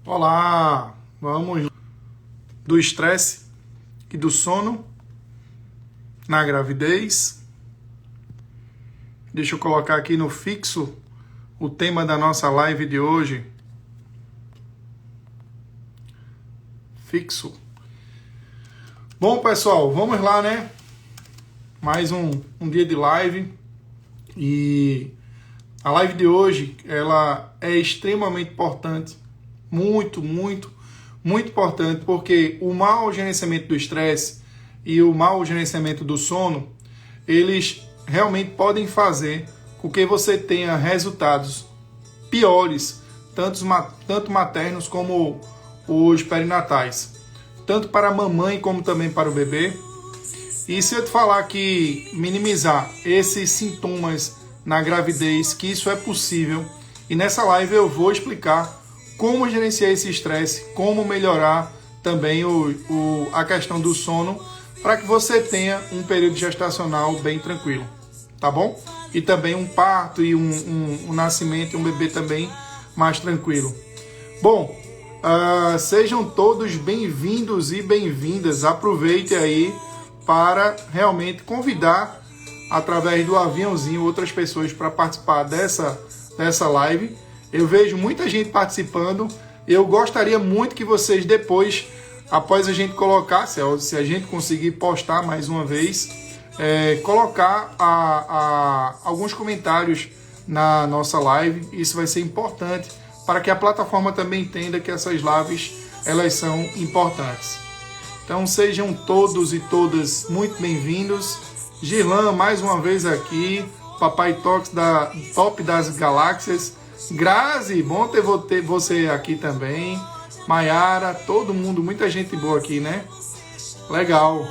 Olá, vamos do estresse e do sono na gravidez. Deixa eu colocar aqui no fixo o tema da nossa live de hoje. Fixo. Bom, pessoal, vamos lá, né? Mais um dia de live. E a live de hoje, ela é extremamente importante. Muito importante, porque o mau gerenciamento do estresse e o mau gerenciamento do sono, eles realmente podem fazer com que você tenha resultados piores, tanto maternos como os perinatais, tanto para a mamãe como também para o bebê. E se eu te falar que minimizar esses sintomas na gravidez, que isso é possível, e nessa live eu vou explicar como gerenciar esse estresse, como melhorar também a questão do sono, para que você tenha um período gestacional bem tranquilo, tá bom? E também um parto e um nascimento e um bebê também mais tranquilo. Bom, sejam todos bem-vindos e bem-vindas. Aproveite aí para realmente convidar, através do aviãozinho, outras pessoas para participar dessa live. Eu vejo muita gente participando. Eu gostaria muito que vocês depois, após a gente colocar, se a gente conseguir postar mais uma vez, colocar alguns comentários na nossa live. Isso vai ser importante para que a plataforma também entenda que essas lives, elas são importantes. Então sejam todos e todas muito bem-vindos. Girlan, mais uma vez aqui, Papai Top das Galáxias. Grazi, bom ter você aqui também. Maiara, todo mundo, muita gente boa aqui, né? Legal.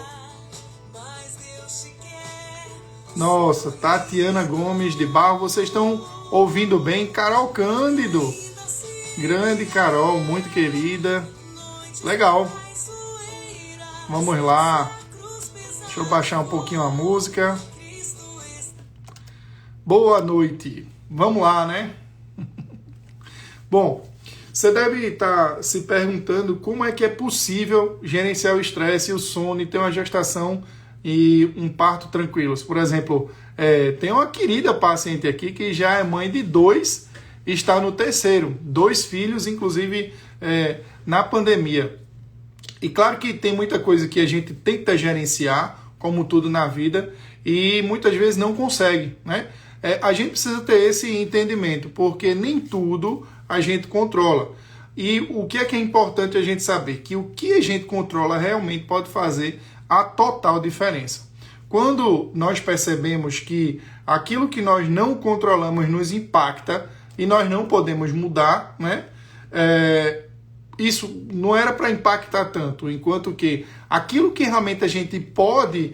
Nossa, Tatiana Gomes de Barro, vocês estão ouvindo bem? Carol Cândido, grande Carol, muito querida. Legal. Vamos lá. Deixa eu baixar um pouquinho a música. Boa noite. Vamos lá, né? Bom, você deve estar se perguntando como é que é possível gerenciar o estresse e o sono e ter uma gestação e um parto tranquilos. Por exemplo, tem uma querida paciente aqui que já é mãe de 2, está no 3º, 2 filhos, inclusive na pandemia. E claro que tem muita coisa que a gente tenta gerenciar, como tudo na vida, e muitas vezes não consegue, né? A gente precisa ter esse entendimento, porque nem tudo a gente controla. E o que é importante a gente saber? Que o que a gente controla realmente pode fazer a total diferença. Quando nós percebemos que aquilo que nós não controlamos nos impacta e nós não podemos mudar, né? Isso não era para impactar tanto, enquanto que aquilo que realmente a gente pode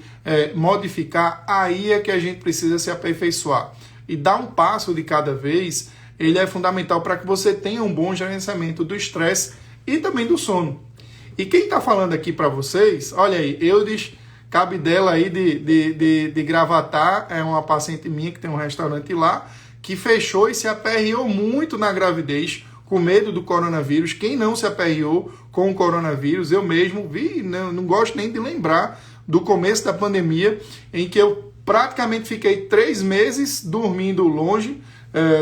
modificar, aí é que a gente precisa se aperfeiçoar. E dar um passo de cada vez, ele é fundamental para que você tenha um bom gerenciamento do estresse e também do sono. E quem está falando aqui para vocês, olha aí, Eudes Cabidela aí de Gravatá, é uma paciente minha que tem um restaurante lá, que fechou e se aperreou muito na gravidez, com medo do coronavírus. Quem não se aperreou com o coronavírus? Eu mesmo vi, não gosto nem de lembrar do começo da pandemia, em que eu praticamente fiquei 3 meses dormindo longe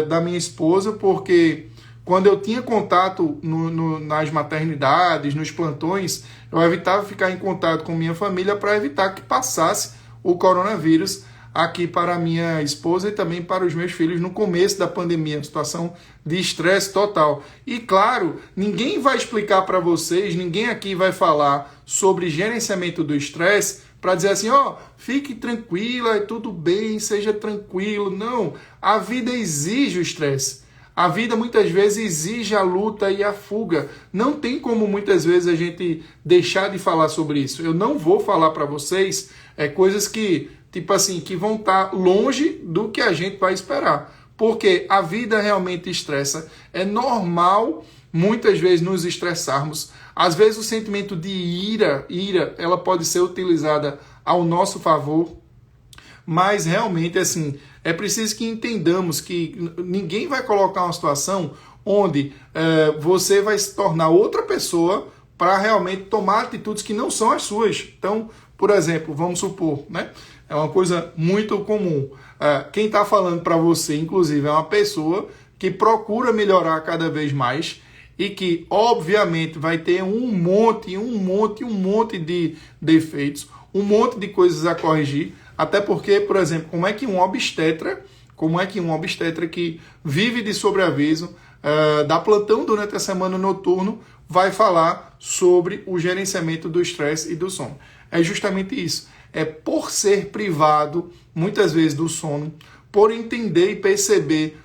da minha esposa, porque quando eu tinha contato nas maternidades, nos plantões, eu evitava ficar em contato com minha família para evitar que passasse o coronavírus aqui para a minha esposa e também para os meus filhos no começo da pandemia, uma situação de estresse total. E claro, ninguém vai explicar para vocês, ninguém aqui vai falar sobre gerenciamento do estresse para dizer assim, fique tranquila, é tudo bem, seja tranquilo. Não, a vida exige o estresse. A vida muitas vezes exige a luta e a fuga. Não tem como muitas vezes a gente deixar de falar sobre isso. Eu não vou falar para vocês coisas que que vão estar longe do que a gente vai esperar. Porque a vida realmente estressa. É normal, muitas vezes, nos estressarmos. Às vezes, o sentimento de ira, ela pode ser utilizada ao nosso favor. Mas, realmente, assim, é preciso que entendamos que ninguém vai colocar uma situação onde você vai se tornar outra pessoa para realmente tomar atitudes que não são as suas. Então, por exemplo, vamos supor, né? É uma coisa muito comum. Quem está falando para você, inclusive, é uma pessoa que procura melhorar cada vez mais e que, obviamente, vai ter um monte de defeitos, um monte de coisas a corrigir, até porque, por exemplo, como é que um obstetra que vive de sobreaviso, dá plantão durante a semana noturno, vai falar sobre o gerenciamento do estresse e do sono? É justamente isso. É por ser privado, muitas vezes, do sono, por entender e perceber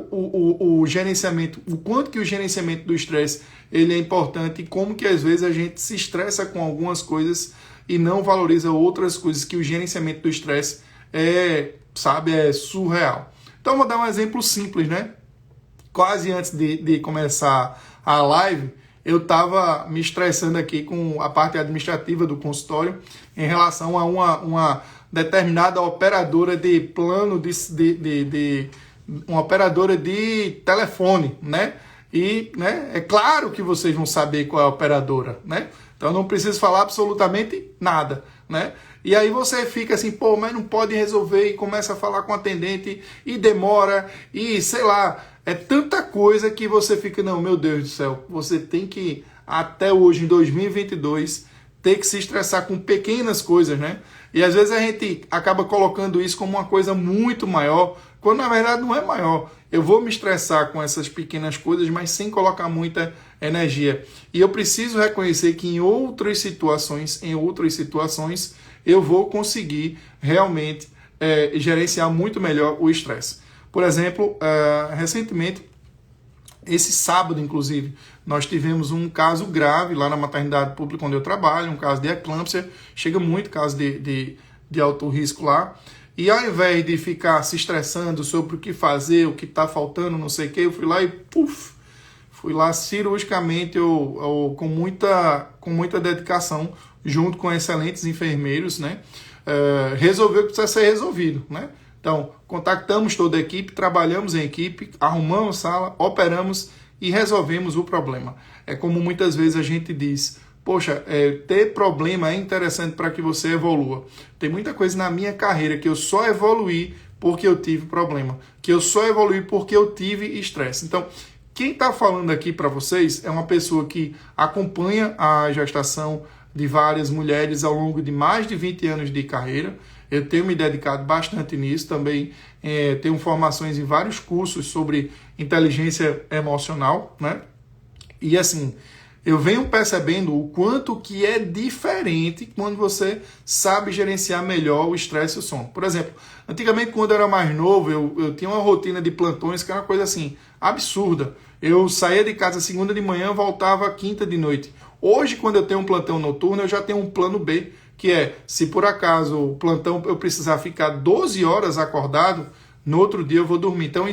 o gerenciamento, o quanto que o gerenciamento do estresse ele é importante e como que às vezes a gente se estressa com algumas coisas e não valoriza outras coisas, que o gerenciamento do estresse é surreal. Então vou dar um exemplo simples, né? Quase antes de começar a live, eu estava me estressando aqui com a parte administrativa do consultório em relação a uma determinada operadora de plano uma operadora de telefone, né? E, né, é claro que vocês vão saber qual é a operadora, né? Então eu não preciso falar absolutamente nada, né? E aí você fica assim, pô, mas não pode resolver, e começa a falar com o atendente e demora, e sei lá, é tanta coisa que você fica, não, meu Deus do céu, você tem que, até hoje, em 2022, ter que se estressar com pequenas coisas, né? E às vezes a gente acaba colocando isso como uma coisa muito maior, quando na verdade não é maior. Eu vou me estressar com essas pequenas coisas, mas sem colocar muita energia. E eu preciso reconhecer que em outras situações, eu vou conseguir realmente gerenciar muito melhor o estresse. Por exemplo, recentemente, esse sábado, inclusive, nós tivemos um caso grave lá na maternidade pública onde eu trabalho, um caso de eclâmpsia, chega muito caso de alto risco lá, e ao invés de ficar se estressando sobre o que fazer, o que está faltando, não sei o que, eu fui lá e fui lá cirurgicamente, com muita dedicação, junto com excelentes enfermeiros, né, resolver o que precisa ser resolvido, né? Então, contactamos toda a equipe, trabalhamos em equipe, arrumamos sala, operamos e resolvemos o problema. É como muitas vezes a gente diz, poxa, ter problema é interessante para que você evolua. Tem muita coisa na minha carreira que eu só evoluí porque eu tive problema, que eu só evoluí porque eu tive estresse. Então, quem está falando aqui para vocês é uma pessoa que acompanha a gestação de várias mulheres ao longo de mais de 20 anos de carreira. Eu tenho me dedicado bastante nisso, também tenho formações em vários cursos sobre inteligência emocional, né? E assim, eu venho percebendo o quanto que é diferente quando você sabe gerenciar melhor o estresse e o sono. Por exemplo, antigamente quando eu era mais novo, eu tinha uma rotina de plantões que era uma coisa assim, absurda. Eu saía de casa segunda de manhã, voltava quinta de noite. Hoje, quando eu tenho um plantão noturno, eu já tenho um plano B, que é, se por acaso o plantão eu precisar ficar 12 horas acordado, no outro dia eu vou dormir. Então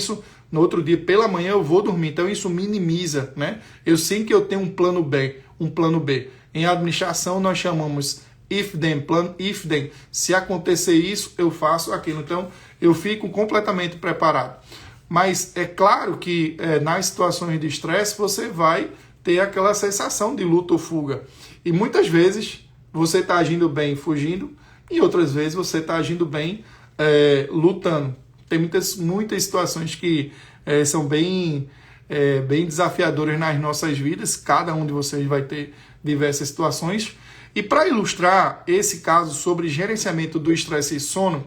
no outro dia pela manhã eu vou dormir. Então isso minimiza, né? Eu sei que eu tenho um plano B. Em administração nós chamamos if then, plano if then. Se acontecer isso, eu faço aquilo. Então eu fico completamente preparado. Mas é claro que nas situações de estresse você vai ter aquela sensação de luta ou fuga. E muitas vezes você está agindo bem fugindo e outras vezes você está agindo bem lutando. Tem muitas situações que são bem desafiadoras nas nossas vidas. Cada um de vocês vai ter diversas situações. E para ilustrar esse caso sobre gerenciamento do estresse e sono,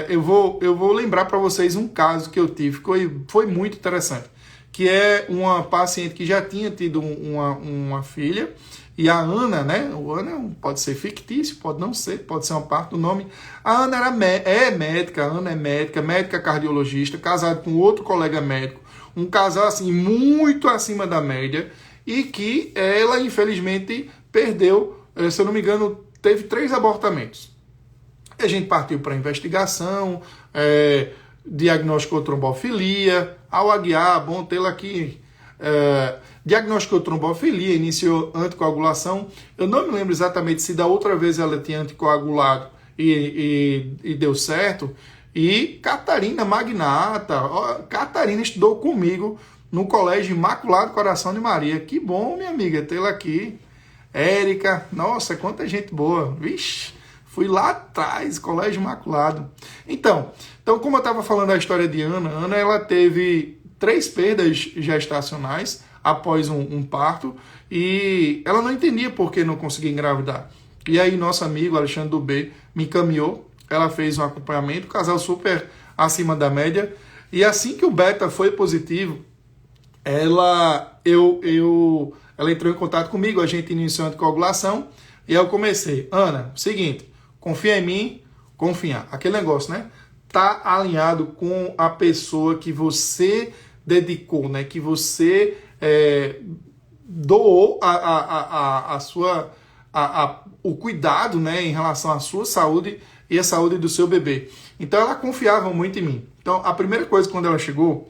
eu vou lembrar para vocês um caso que eu tive, que foi muito interessante, que é uma paciente que já tinha tido uma filha. E a Ana, né? O Ana pode ser fictício, pode não ser, pode ser uma parte do nome. A Ana é médica cardiologista, casada com outro colega médico, um casal assim muito acima da média, e que ela infelizmente perdeu, se eu não me engano, teve 3 abortamentos. A gente partiu para a investigação, diagnosticou trombofilia, ao aguiar, bom tê-la aqui. Diagnosticou trombofilia, iniciou anticoagulação. Eu não me lembro exatamente se da outra vez ela tinha anticoagulado e deu certo. E Catarina Magnata, Catarina estudou comigo no Colégio Imaculado Coração de Maria. Que bom, minha amiga, tê-la aqui. Érica, nossa, quanta gente boa. Vixe, fui lá atrás, Colégio Imaculado. Então como eu estava falando da história de Ana, ela teve 3 perdas gestacionais após um parto e ela não entendia por que não conseguia engravidar. E aí nosso amigo Alexandre Dubé me encaminhou, ela fez um acompanhamento, casal super acima da média, e assim que o beta foi positivo, ela entrou em contato comigo, a gente iniciou a anticoagulação, e aí eu comecei, Ana, seguinte, confia em mim, confia, aquele negócio, né? Tá alinhado com a pessoa que você dedicou, né? Que você doou o cuidado, né? Em relação à sua saúde e à saúde do seu bebê. Então ela confiava muito em mim. Então a primeira coisa quando ela chegou,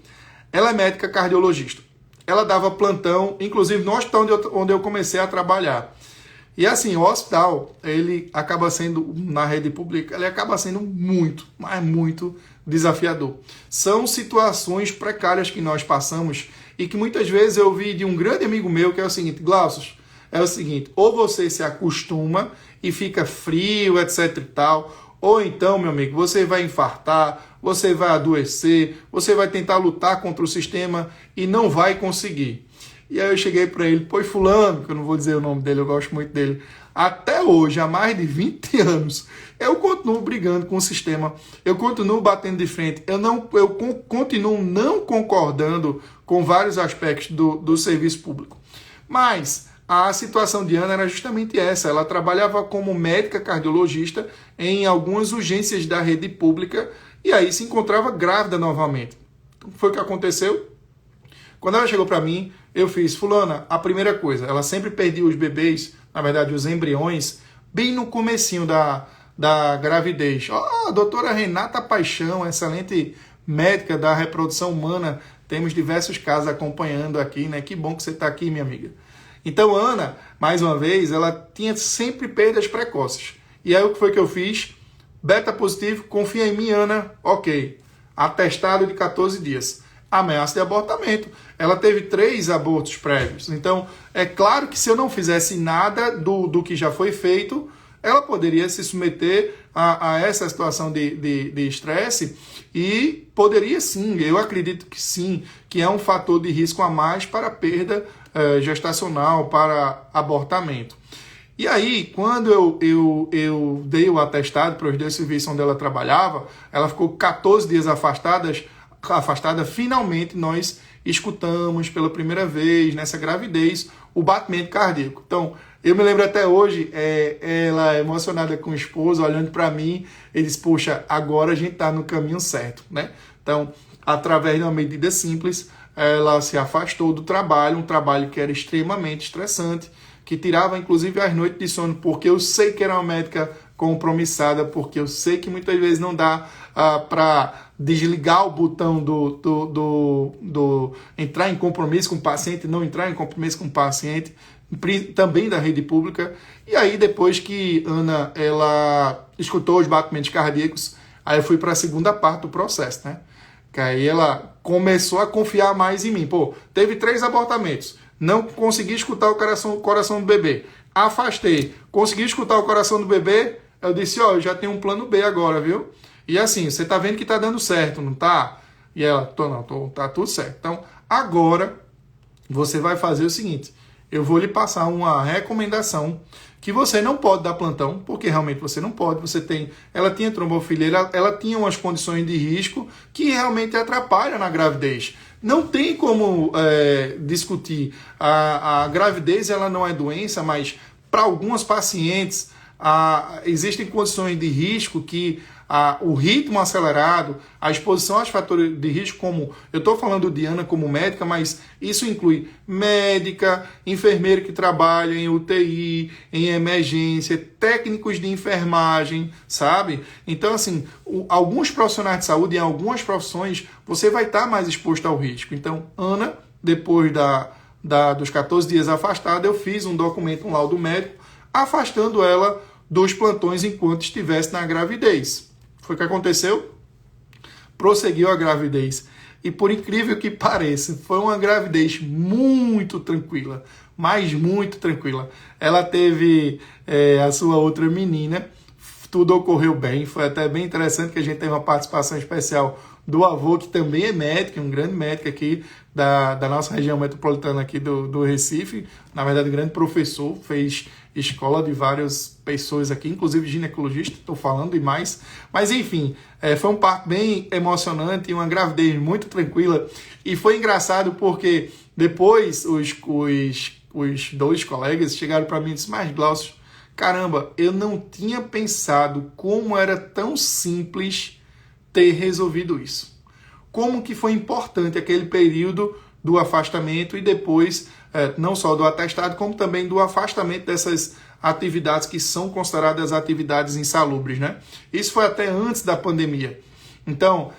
ela é médica cardiologista. Ela dava plantão, inclusive no hospital onde eu comecei a trabalhar. E assim, o hospital, ele acaba sendo, na rede pública, ele acaba sendo muito, mas muito desafiador. São situações precárias que nós passamos e que muitas vezes eu vi de um grande amigo meu que é o seguinte, Glaucio, é o seguinte, ou você se acostuma e fica frio, etc e tal, ou então, meu amigo, você vai infartar, você vai adoecer, você vai tentar lutar contra o sistema e não vai conseguir. E aí eu cheguei para ele, pois fulano, que eu não vou dizer o nome dele, eu gosto muito dele, até hoje, há mais de 20 anos, eu continuo brigando com o sistema, eu continuo batendo de frente, eu continuo não concordando com vários aspectos do serviço público. Mas a situação de Ana era justamente essa, ela trabalhava como médica cardiologista em algumas urgências da rede pública e aí se encontrava grávida novamente. Então, foi o que aconteceu? Quando ela chegou para mim, eu fiz, fulana, a primeira coisa, ela sempre perdia os bebês, na verdade os embriões, bem no comecinho da gravidez. A doutora Renata Paixão, excelente médica da reprodução humana, temos diversos casos acompanhando aqui, né? Que bom que você está aqui, minha amiga. Então, Ana, mais uma vez, ela tinha sempre perdas precoces. E aí o que foi que eu fiz? Beta positivo, confia em mim, Ana, ok. Atestado de 14 dias. Ameaça de abortamento. Ela teve 3 abortos prévios. Então, é claro que se eu não fizesse nada do que já foi feito, ela poderia se submeter a essa situação de estresse e poderia sim, eu acredito que sim, que é um fator de risco a mais para perda gestacional, para abortamento. E aí, quando eu dei o atestado para os 2 serviços onde ela trabalhava, ela ficou 14 dias afastada, finalmente nós escutamos pela primeira vez nessa gravidez o batimento cardíaco. Então, eu me lembro até hoje, ela emocionada com o esposo, olhando para mim, ele disse, poxa, agora a gente está no caminho certo, né? Então, através de uma medida simples, ela se afastou do trabalho, um trabalho que era extremamente estressante, que tirava inclusive as noites de sono, porque eu sei que era uma médica compromissada, porque eu sei que muitas vezes não dá para desligar o botão do entrar em compromisso com o paciente, não entrar em compromisso com o paciente, também da rede pública. E aí depois que Ana ela escutou os batimentos cardíacos, aí eu fui para a segunda parte do processo, né? Que aí ela começou a confiar mais em mim. Pô, teve 3 abortamentos, não consegui escutar o coração do bebê, afastei, consegui escutar o coração do bebê, eu disse, eu já tenho um plano B agora, viu? E assim, você tá vendo que tá dando certo, não tá? E ela, tá tudo certo. Então, agora, você vai fazer o seguinte, eu vou lhe passar uma recomendação que você não pode dar plantão, porque realmente você não pode, ela tinha trombofilia, ela tinha umas condições de risco que realmente atrapalham na gravidez. Não tem como discutir, a gravidez ela não é doença, mas para algumas pacientes existem condições de risco que o ritmo acelerado, a exposição aos fatores de risco, como eu estou falando de Ana como médica, mas isso inclui médica, enfermeiro que trabalha em UTI, em emergência, técnicos de enfermagem, sabe? Então, assim, alguns profissionais de saúde, em algumas profissões, você vai estar mais exposto ao risco. Então, Ana, depois dos 14 dias afastada, eu fiz um documento, um laudo médico, afastando ela dos plantões enquanto estivesse na gravidez. Foi o que aconteceu? Prosseguiu a gravidez. E por incrível que pareça, foi uma gravidez muito tranquila, mas muito tranquila. Ela teve a sua outra menina, tudo ocorreu bem, foi até bem interessante que a gente teve uma participação especial do avô, que também é médico, um grande médico aqui da nossa região metropolitana aqui do Recife, na verdade um grande professor, fez escola de várias pessoas aqui, inclusive ginecologista, estou falando e mais, mas enfim, foi um parto bem emocionante e uma gravidez muito tranquila, e foi engraçado porque depois os dois colegas chegaram para mim e disseram, mas Glaucio, caramba, eu não tinha pensado como era tão simples ter resolvido isso. Como que foi importante aquele período do afastamento e depois, não só do atestado, como também do afastamento dessas atividades que são consideradas atividades insalubres, né? Isso foi até antes da pandemia. Então,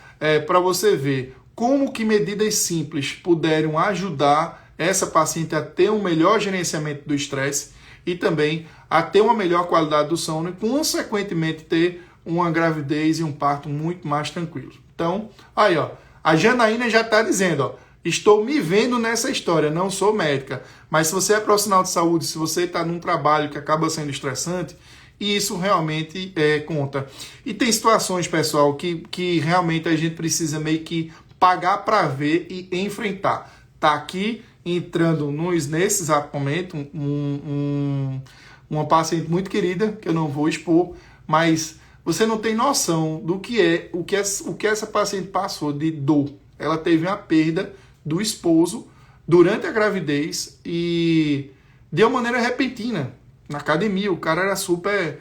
para você ver como que medidas simples puderam ajudar essa paciente a ter um melhor gerenciamento do estresse e também a ter uma melhor qualidade do sono e, consequentemente, ter uma gravidez e um parto muito mais tranquilo. Então, aí, ó, a Janaína já está dizendo, ó, estou me vendo nessa história, não sou médica, mas se você é profissional de saúde, se você está num trabalho que acaba sendo estressante, isso realmente conta. E tem situações, pessoal, que realmente a gente precisa meio que pagar para ver e enfrentar. Tá aqui entrando nesse exato momento uma paciente muito querida, que eu não vou expor, mas você não tem noção do o que essa paciente passou de dor. Ela teve uma perda do esposo durante a gravidez e de uma maneira repentina. Na academia, o cara era super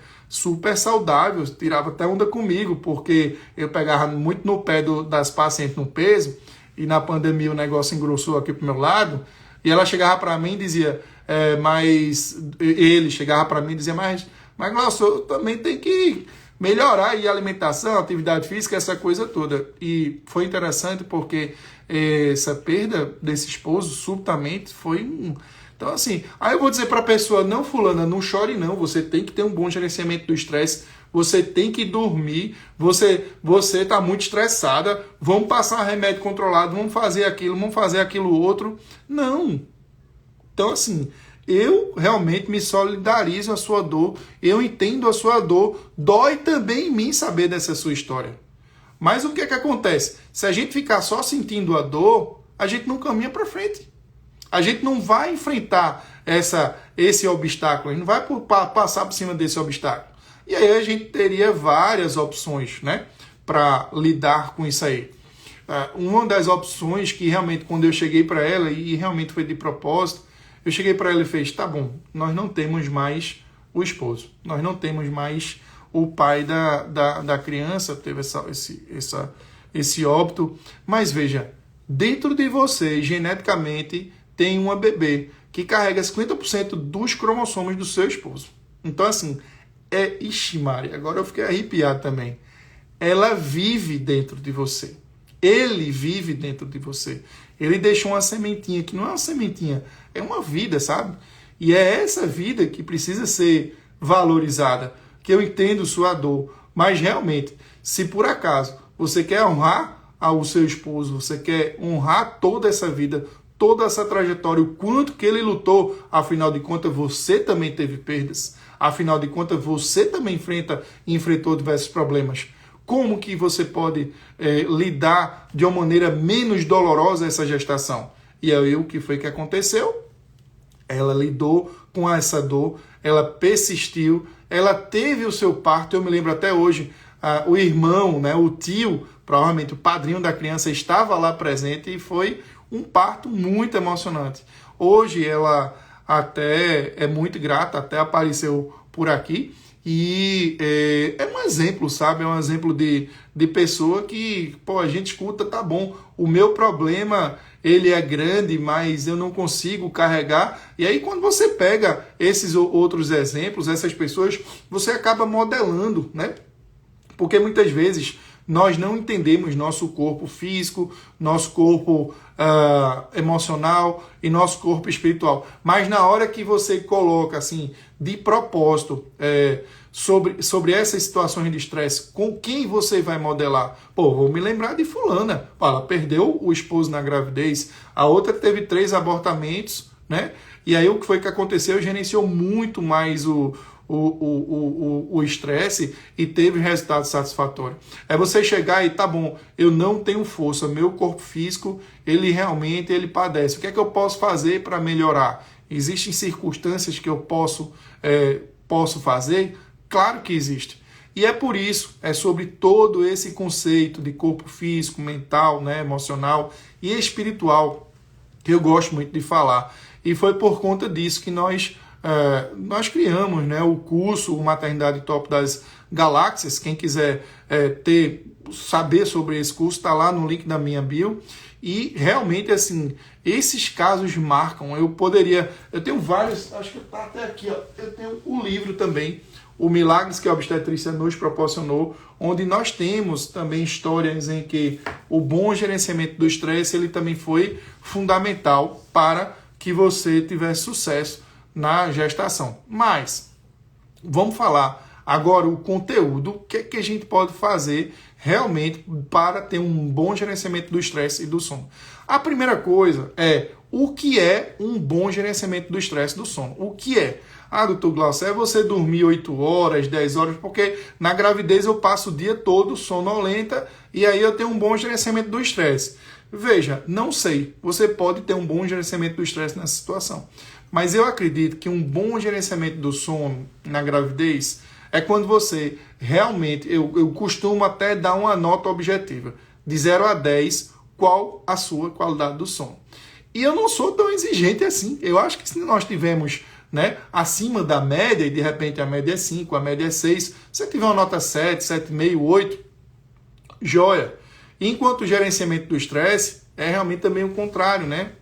saudável, tirava até onda comigo, porque eu pegava muito no pé das pacientes no peso, e na pandemia o negócio engrossou aqui pro meu lado, e ela chegava para mim e dizia, ele chegava para mim e dizia, mas Glaucio, eu também tenho que melhorar aí a alimentação, a atividade física, essa coisa toda. E foi interessante porque essa perda desse esposo subitamente foi Então, assim, aí eu vou dizer para a pessoa, não, fulana, não chore não, você tem que ter um bom gerenciamento do estresse, você tem que dormir, você está muito estressada, vamos passar remédio controlado, vamos fazer aquilo outro. Não. Então, assim, eu realmente me solidarizo a sua dor, eu entendo a sua dor, dói também em mim saber dessa sua história. Mas o que é que acontece? Se a gente ficar só sentindo a dor, a gente não caminha para frente. A gente não vai enfrentar esse obstáculo, a gente não vai passar por cima desse obstáculo. E aí a gente teria várias opções, né, para lidar com isso aí. Uma das opções que realmente, quando eu cheguei para ela, e realmente foi de propósito, eu cheguei para ela e fez, tá bom, nós não temos mais o esposo, nós não temos mais o pai da criança, teve esse óbito, mas veja, dentro de você, geneticamente, tem uma bebê que carrega 50% dos cromossomos do seu esposo. Então, assim, ixi, Maria, agora eu fiquei arrepiado também. Ela vive dentro de você. Ele vive dentro de você. Ele deixou uma sementinha, que não é uma sementinha, é uma vida, sabe? E é essa vida que precisa ser valorizada. Que eu entendo sua dor, mas realmente, se por acaso você quer honrar ao seu esposo, você quer honrar toda essa vida, toda essa trajetória, o quanto que ele lutou, afinal de contas você também teve perdas, afinal de contas você também enfrentou diversos problemas. Como que você pode lidar de uma maneira menos dolorosa essa gestação? E aí o que foi que aconteceu? Ela lidou com essa dor, ela persistiu, ela teve o seu parto. Eu me lembro até hoje, o irmão, né, o tio, provavelmente o padrinho da criança, estava lá presente e foi um parto muito emocionante. Hoje ela até é muito grata, até apareceu por aqui. E é um exemplo, sabe? É um exemplo de pessoa que, a gente escuta, tá bom, o meu problema, ele é grande, mas eu não consigo carregar. E aí, quando você pega esses outros exemplos, essas pessoas, você acaba modelando, né? Porque muitas vezes nós não entendemos nosso corpo físico, nosso corpo emocional e nosso corpo espiritual. Mas na hora que você coloca assim, de propósito, sobre essas situações de estresse, com quem você vai modelar? Pô, vou me lembrar de fulana. Ela perdeu o esposo na gravidez, a outra teve 3 abortamentos, né? E aí o que foi que aconteceu? Gerenciou muito mais o estresse e teve resultado satisfatório. É você chegar e, tá bom, eu não tenho força, meu corpo físico, ele padece. O que é que eu posso fazer para melhorar? Existem circunstâncias que eu posso fazer? Claro que existe. E é por isso, é sobre todo esse conceito de corpo físico, mental, né, emocional e espiritual que eu gosto muito de falar. E foi por conta disso que nós criamos, né, o curso o Maternidade Top das Galáxias. Quem quiser saber sobre esse curso, está lá no link da minha bio. E realmente, assim, esses casos marcam. Eu tenho vários, acho que está até aqui, ó, eu tenho o livro também, O Milagres que a Obstetrícia nos Proporcionou, onde nós temos também histórias em que o bom gerenciamento do estresse, ele também foi fundamental para que você tivesse sucesso na gestação. Mas, vamos falar agora o conteúdo, o que é que a gente pode fazer realmente para ter um bom gerenciamento do estresse e do sono. A primeira coisa é o que é um bom gerenciamento do estresse e do sono. O que é? Doutor Glaucio, é você dormir 8 horas, 10 horas, porque na gravidez eu passo o dia todo sonolenta e aí eu tenho um bom gerenciamento do estresse. Veja, não sei, você pode ter um bom gerenciamento do estresse nessa situação, mas eu acredito que um bom gerenciamento do sono na gravidez é quando você realmente, eu costumo até dar uma nota objetiva, de 0 a 10, qual a sua qualidade do sono. E eu não sou tão exigente assim, eu acho que se nós tivermos, né, acima da média, e de repente a média é 5, a média é 6, se você tiver uma nota 7, 7,5, 8, joia. Enquanto o gerenciamento do estresse é realmente também o contrário, né?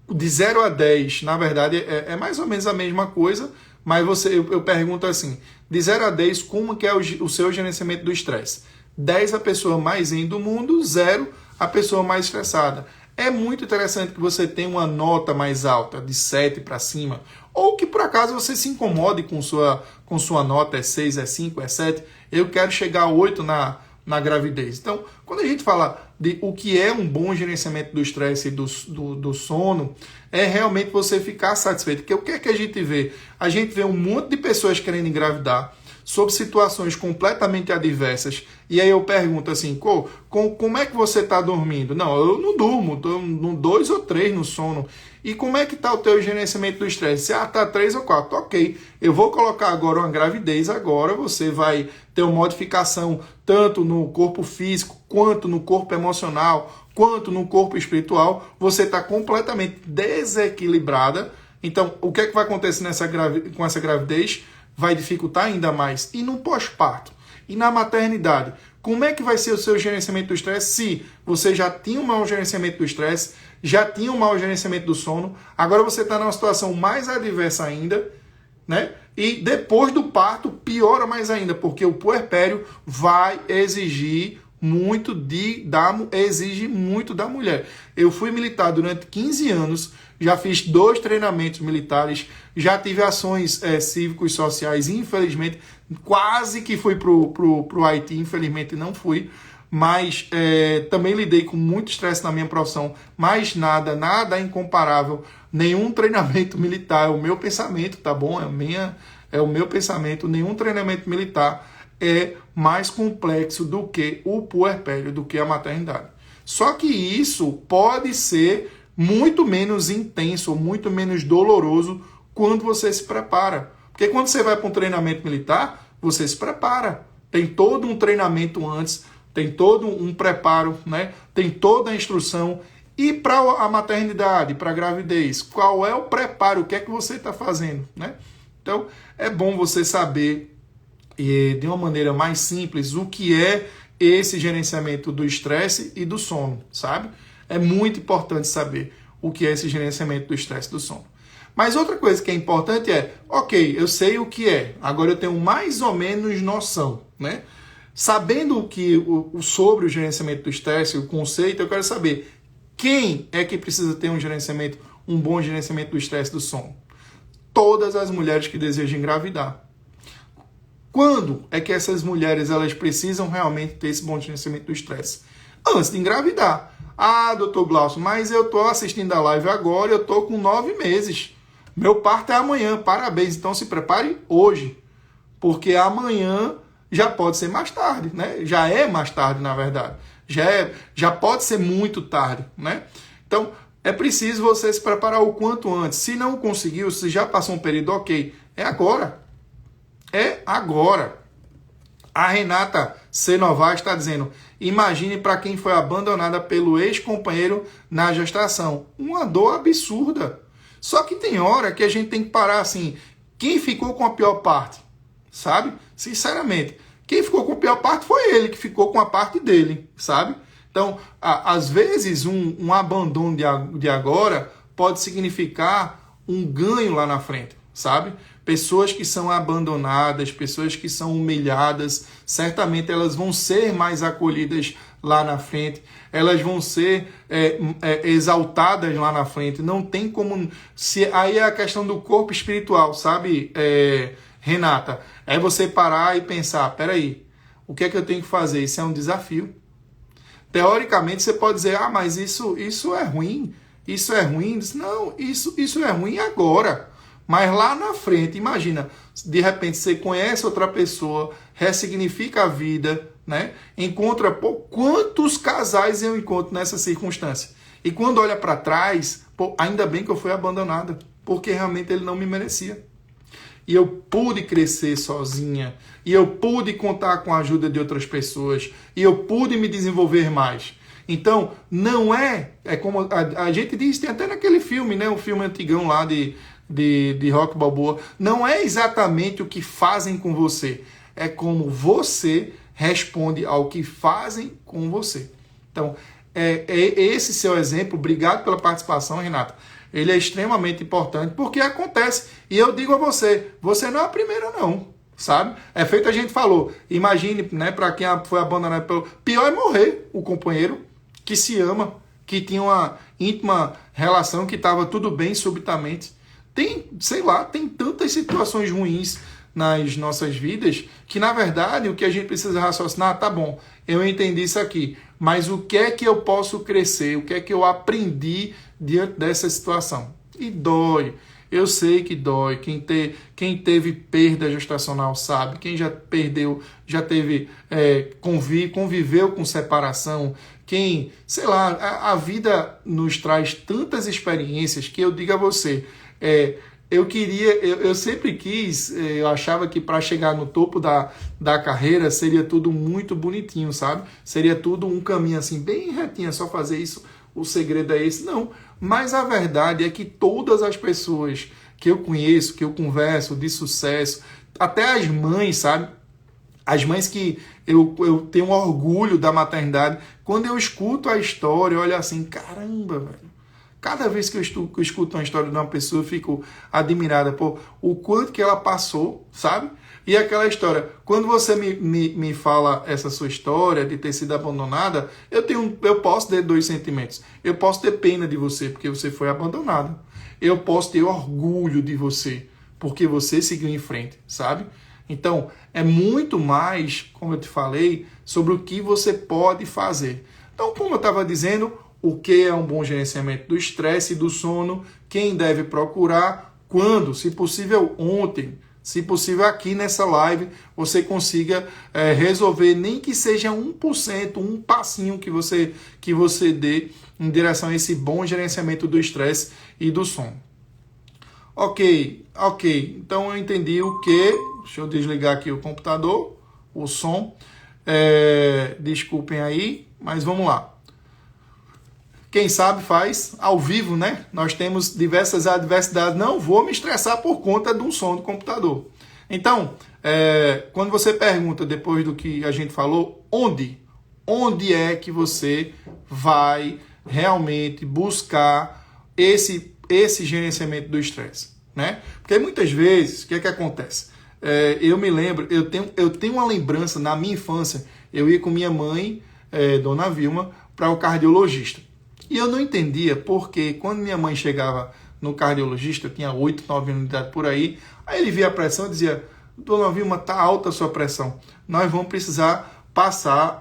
De 0 a 10, na verdade, é mais ou menos a mesma coisa, mas eu pergunto assim, de 0 a 10, como que é o seu gerenciamento do estresse? 10 a pessoa mais zen do mundo, 0 a pessoa mais estressada. É muito interessante que você tenha uma nota mais alta, de 7 para cima, ou que por acaso você se incomode com sua nota, é 6, é 5, é 7, eu quero chegar a 8 na gravidez. Então, quando a gente fala de o que é um bom gerenciamento do estresse e do sono, é realmente você ficar satisfeito. Porque o que é que a gente vê? A gente vê um monte de pessoas querendo engravidar, sob situações completamente adversas. E aí eu pergunto assim, como é que você está dormindo? Não, eu não durmo, estou no 2 ou 3 no sono. E como é que está o teu gerenciamento do estresse? Está 3 ou 4, ok. Eu vou colocar agora uma gravidez, agora você vai ter uma modificação tanto no corpo físico, quanto no corpo emocional, quanto no corpo espiritual. Você está completamente desequilibrada. Então, o que é que vai acontecer com essa gravidez? Vai dificultar ainda mais. E no pós-parto? E na maternidade? Como é que vai ser o seu gerenciamento do estresse se você já tinha um mau gerenciamento do estresse, já tinha um mau gerenciamento do sono, agora você está numa situação mais adversa ainda, né? E depois do parto, piora mais ainda, porque o puerpério vai exige muito da mulher. Eu fui militar durante 15 anos, já fiz 2 treinamentos militares, já tive ações cívicos sociais, infelizmente, quase que fui pro Haiti, infelizmente não fui, mas também lidei com muito estresse na minha profissão, mas nada incomparável, nenhum treinamento militar, é o meu pensamento, tá bom? É o meu pensamento, nenhum treinamento militar é mais complexo do que o puerpério, do que a maternidade. Só que isso pode ser muito menos intenso, muito menos doloroso quando você se prepara. Porque quando você vai para um treinamento militar, você se prepara. Tem todo um treinamento antes, tem todo um preparo, né? Tem toda a instrução. E para a maternidade, para a gravidez, qual é o preparo? O que é que você está fazendo, né? Então, é bom você saber de uma maneira mais simples o que é esse gerenciamento do estresse e do sono, sabe? É muito importante saber o que é esse gerenciamento do estresse e do sono. Mas outra coisa que é importante é, ok, eu sei o que é, agora eu tenho mais ou menos noção, né? sabendo sobre o gerenciamento do estresse, o conceito, eu quero saber quem é que precisa ter um bom gerenciamento do estresse do sono. Todas as mulheres que desejam engravidar. Quando é que essas mulheres elas precisam realmente ter esse bom gerenciamento do estresse? Antes de engravidar. Ah, doutor Glaucio, mas eu estou assistindo a live agora, eu estou com 9 meses. Meu parto é amanhã, parabéns. Então se prepare hoje, porque amanhã já pode ser mais tarde, né? Já é mais tarde, na verdade. Já pode ser muito tarde, né? Então, é preciso você se preparar o quanto antes. Se não conseguiu, se já passou um período, ok, é agora. É agora. A Renata C. Novaes está dizendo, imagine para quem foi abandonada pelo ex-companheiro na gestação. Uma dor absurda. Só que tem hora que a gente tem que parar assim, quem ficou com a pior parte? Sabe? Sinceramente, quem ficou com a pior parte foi ele, que ficou com a parte dele, sabe? Então, às vezes, um abandono de agora pode significar um ganho lá na frente, sabe? Pessoas que são abandonadas, pessoas que são humilhadas, certamente elas vão ser mais acolhidas lá na frente, elas vão ser exaltadas lá na frente. Não tem como... Aí é a questão do corpo espiritual, sabe, Renata? É você parar e pensar, peraí, o que é que eu tenho que fazer? Isso é um desafio. Teoricamente, você pode dizer, mas isso é ruim, isso é ruim. Não, isso é ruim agora. Mas lá na frente, imagina, de repente você conhece outra pessoa, ressignifica a vida, né? Encontra, quantos casais eu encontro nessa circunstância? E quando olha para trás, ainda bem que eu fui abandonada, porque realmente ele não me merecia. E eu pude crescer sozinha, e eu pude contar com a ajuda de outras pessoas, e eu pude me desenvolver mais. Então, não é como a gente diz, tem até naquele filme, né? Um filme antigão lá de Rock Balboa, não é exatamente o que fazem com você, é como você responde ao que fazem com você. Então, esse seu exemplo, obrigado pela participação, Renata, ele é extremamente importante, porque acontece, e eu digo a você, você não é a primeira não, sabe? É feito, a gente falou, imagine, né, para quem foi abandonado pelo... Pior é morrer o companheiro que se ama, que tinha uma íntima relação, que estava tudo bem subitamente. Tem, sei lá, tem tantas situações ruins nas nossas vidas que, na verdade, o que a gente precisa raciocinar, tá bom, eu entendi isso aqui, mas o que é que eu posso crescer? O que é que eu aprendi diante dessa situação? E dói. Eu sei que dói. Quem teve perda gestacional sabe. Quem já perdeu, já teve, conviveu com separação. Quem, sei lá, a vida nos traz tantas experiências que eu digo a você, eu sempre quis, eu achava que para chegar no topo da carreira seria tudo muito bonitinho, sabe? Seria tudo um caminho assim, bem retinho, é só fazer isso, o segredo é esse. Não, mas a verdade é que todas as pessoas que eu conheço, que eu converso de sucesso, até as mães, sabe? As mães que eu tenho orgulho da maternidade, quando eu escuto a história, eu olho assim, caramba, velho. Cada vez que eu escuto uma história de uma pessoa, eu fico admirada por o quanto que ela passou, sabe? E aquela história, quando você me fala essa sua história de ter sido abandonada, eu posso ter dois sentimentos. Eu posso ter pena de você, porque você foi abandonada. Eu posso ter orgulho de você, porque você seguiu em frente, sabe? Então, é muito mais, como eu te falei, sobre o que você pode fazer. Então, como eu estava dizendo, o que é um bom gerenciamento do estresse e do sono, quem deve procurar, quando, se possível ontem, se possível aqui nessa live, você consiga resolver, nem que seja 1%, um passinho que você dê em direção a esse bom gerenciamento do estresse e do sono. Ok, então eu entendi o que, deixa eu desligar aqui o computador, o som, desculpem aí, mas vamos lá. Quem sabe faz ao vivo, né? Nós temos diversas adversidades. Não vou me estressar por conta de um som do computador. Então, quando você pergunta, depois do que a gente falou, onde é que você vai realmente buscar esse gerenciamento do estresse, né? Porque muitas vezes, o que é que acontece? eu me lembro, eu tenho uma lembrança na minha infância, eu ia com minha mãe, Dona Vilma, para o cardiologista. E eu não entendia porque quando minha mãe chegava no cardiologista, eu tinha 8, 9 anos de idade por aí ele via a pressão e dizia: Dona Vilma, está alta a sua pressão, nós vamos precisar passar,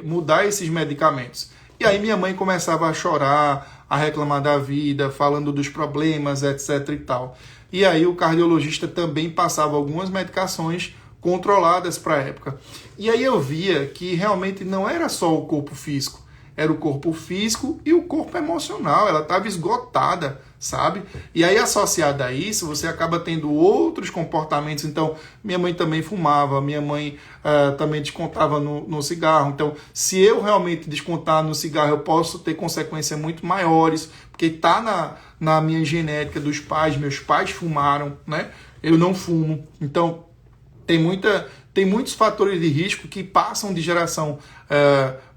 mudar esses medicamentos. E aí minha mãe começava a chorar, a reclamar da vida, falando dos problemas, etc e tal. E aí o cardiologista também passava algumas medicações controladas para a época. E aí eu via que realmente não era só o corpo físico, era o corpo físico e o corpo emocional, ela estava esgotada, sabe? E aí, associada a isso, você acaba tendo outros comportamentos. Então, minha mãe também fumava, minha mãe também descontava no cigarro. Então, se eu realmente descontar no cigarro, eu posso ter consequências muito maiores, porque está na minha genética dos pais, meus pais fumaram, né? Eu não fumo. Então, tem muitos fatores de risco que passam de geração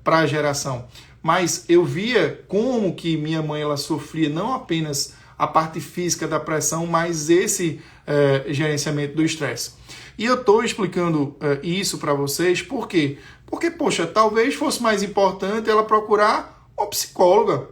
para geração. Mas eu via como que minha mãe ela sofria não apenas a parte física da pressão, mas esse gerenciamento do estresse. E eu estou explicando isso para vocês por quê? Porque, poxa, talvez fosse mais importante ela procurar uma psicóloga,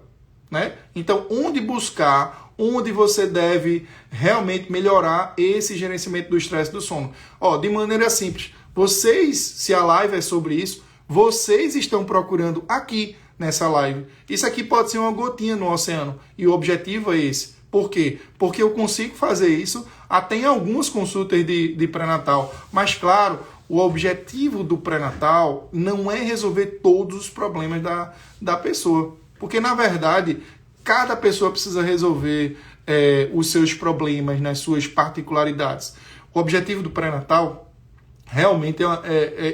né? Então, onde buscar, onde você deve realmente melhorar esse gerenciamento do estresse do sono? De maneira simples, vocês, se a live é sobre isso, vocês estão procurando aqui nessa live. Isso aqui pode ser uma gotinha no oceano e o objetivo é esse. Por quê? Porque eu consigo fazer isso até em algumas consultas de pré-natal. Mas, claro, o objetivo do pré-natal não é resolver todos os problemas da pessoa. Porque, na verdade, cada pessoa precisa resolver os seus problemas nas suas particularidades. O objetivo do pré-natal realmente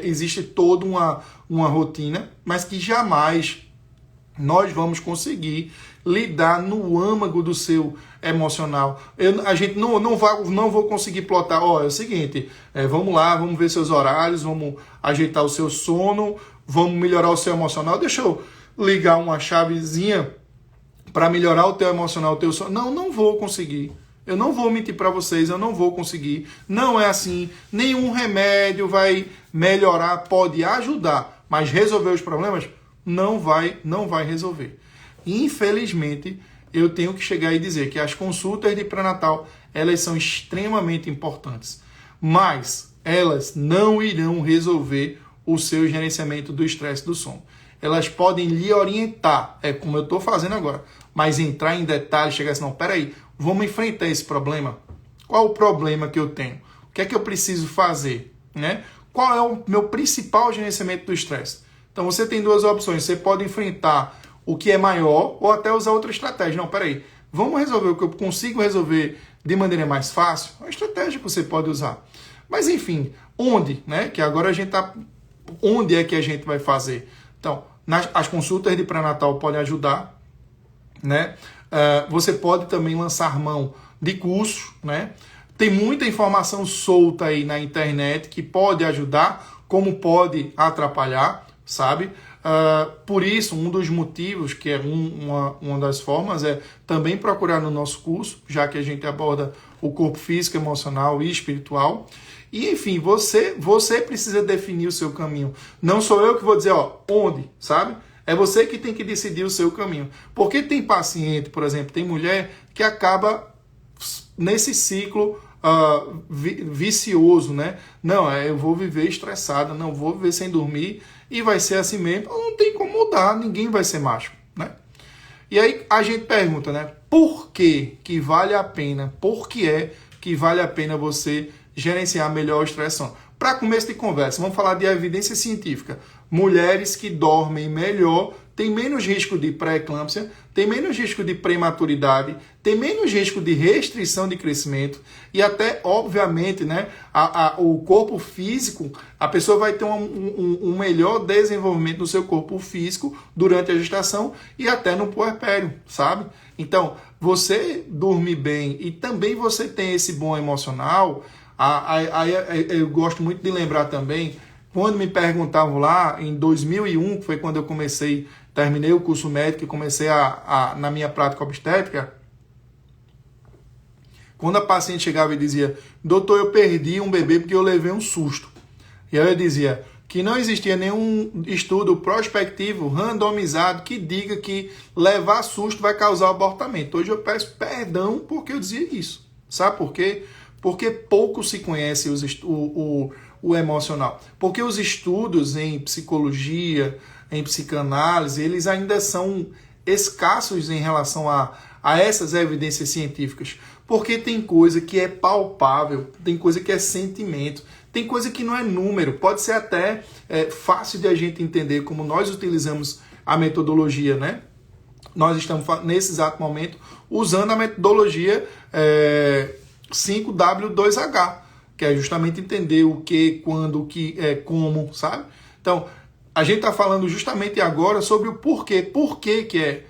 existe toda uma rotina, mas que jamais nós vamos conseguir lidar no âmago do seu emocional. A gente não vou conseguir plotar, é o seguinte, vamos lá, vamos ver seus horários, vamos ajeitar o seu sono, vamos melhorar o seu emocional. Deixa eu ligar uma chavezinha para melhorar o teu emocional, o teu sono. Não vou conseguir. Eu não vou mentir para vocês, eu não vou conseguir. Não é assim. Nenhum remédio vai melhorar, pode ajudar, mas resolver os problemas não vai resolver. Infelizmente, eu tenho que chegar e dizer que as consultas de pré-natal, elas são extremamente importantes, mas elas não irão resolver o seu gerenciamento do estresse do sono. Elas podem lhe orientar, como eu estou fazendo agora, mas entrar em detalhes, chegar assim, não, peraí, vamos enfrentar esse problema. Qual o problema que eu tenho? O que é que eu preciso fazer? Né? Qual é o meu principal gerenciamento do estresse? Então você tem duas opções. Você pode enfrentar o que é maior ou até usar outra estratégia. Não, peraí, vamos resolver o que eu consigo resolver de maneira mais fácil? É uma estratégia que você pode usar. Mas enfim, onde? Né? Que agora a gente tá... Onde é que a gente vai fazer? Então, as consultas de pré-natal podem ajudar, né? Você pode também lançar mão de cursos, né? Tem muita informação solta aí na internet que pode ajudar, como pode atrapalhar, sabe? Por isso, um dos motivos, que é uma das formas, é também procurar no nosso curso, já que a gente aborda o corpo físico, emocional e espiritual. E, enfim, você precisa definir o seu caminho. Não sou eu que vou dizer, onde, sabe? É você que tem que decidir o seu caminho. Porque tem paciente, por exemplo, tem mulher que acaba nesse ciclo vicioso, né? Não, eu vou viver estressada, não vou viver sem dormir e vai ser assim mesmo. Não tem como mudar, ninguém vai ser macho, né? E aí a gente pergunta, né? Por que vale a pena? Por que é que vale a pena você gerenciar melhor o estresse? Para começo de conversa, vamos falar de evidência científica. Mulheres que dormem melhor têm menos risco de pré-eclâmpsia, têm menos risco de prematuridade, têm menos risco de restrição de crescimento e até, obviamente, né, o corpo físico, a pessoa vai ter um melhor desenvolvimento do seu corpo físico durante a gestação e até no puerpério, sabe? Então, você dormir bem e também você tem esse bom emocional. Eu gosto muito de lembrar também, quando me perguntavam lá em 2001, que foi quando eu terminei o curso médico e comecei na minha prática obstétrica, Quando a paciente chegava e dizia, doutor, eu perdi um bebê porque eu levei um susto. E aí eu dizia que não existia nenhum estudo prospectivo, randomizado, que diga que levar susto vai causar abortamento. Hoje eu peço perdão porque eu dizia isso. Sabe por quê? Porque pouco se conhece o emocional. Porque os estudos em psicologia, em psicanálise, eles ainda são escassos em relação a essas evidências científicas. Porque tem coisa que é palpável, tem coisa que é sentimento, tem coisa que não é número. Pode ser até fácil de a gente entender como nós utilizamos a metodologia, né? Nós estamos, nesse exato momento, usando a metodologia 5W2H, que é justamente entender o que, quando, o que, como, sabe? Então, a gente está falando justamente agora sobre o porquê. Por que é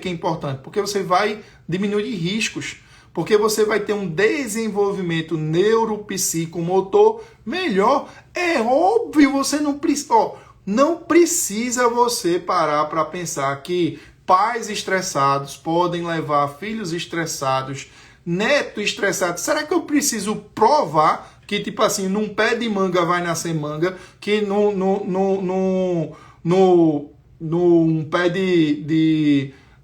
importante? Porque você vai diminuir riscos. Porque você vai ter um desenvolvimento neuropsicomotor melhor. É óbvio, você não precisa... não precisa você parar para pensar que pais estressados podem levar filhos estressados, neto estressado. Será que eu preciso provar que, tipo assim, num pé de manga vai nascer manga, que num pé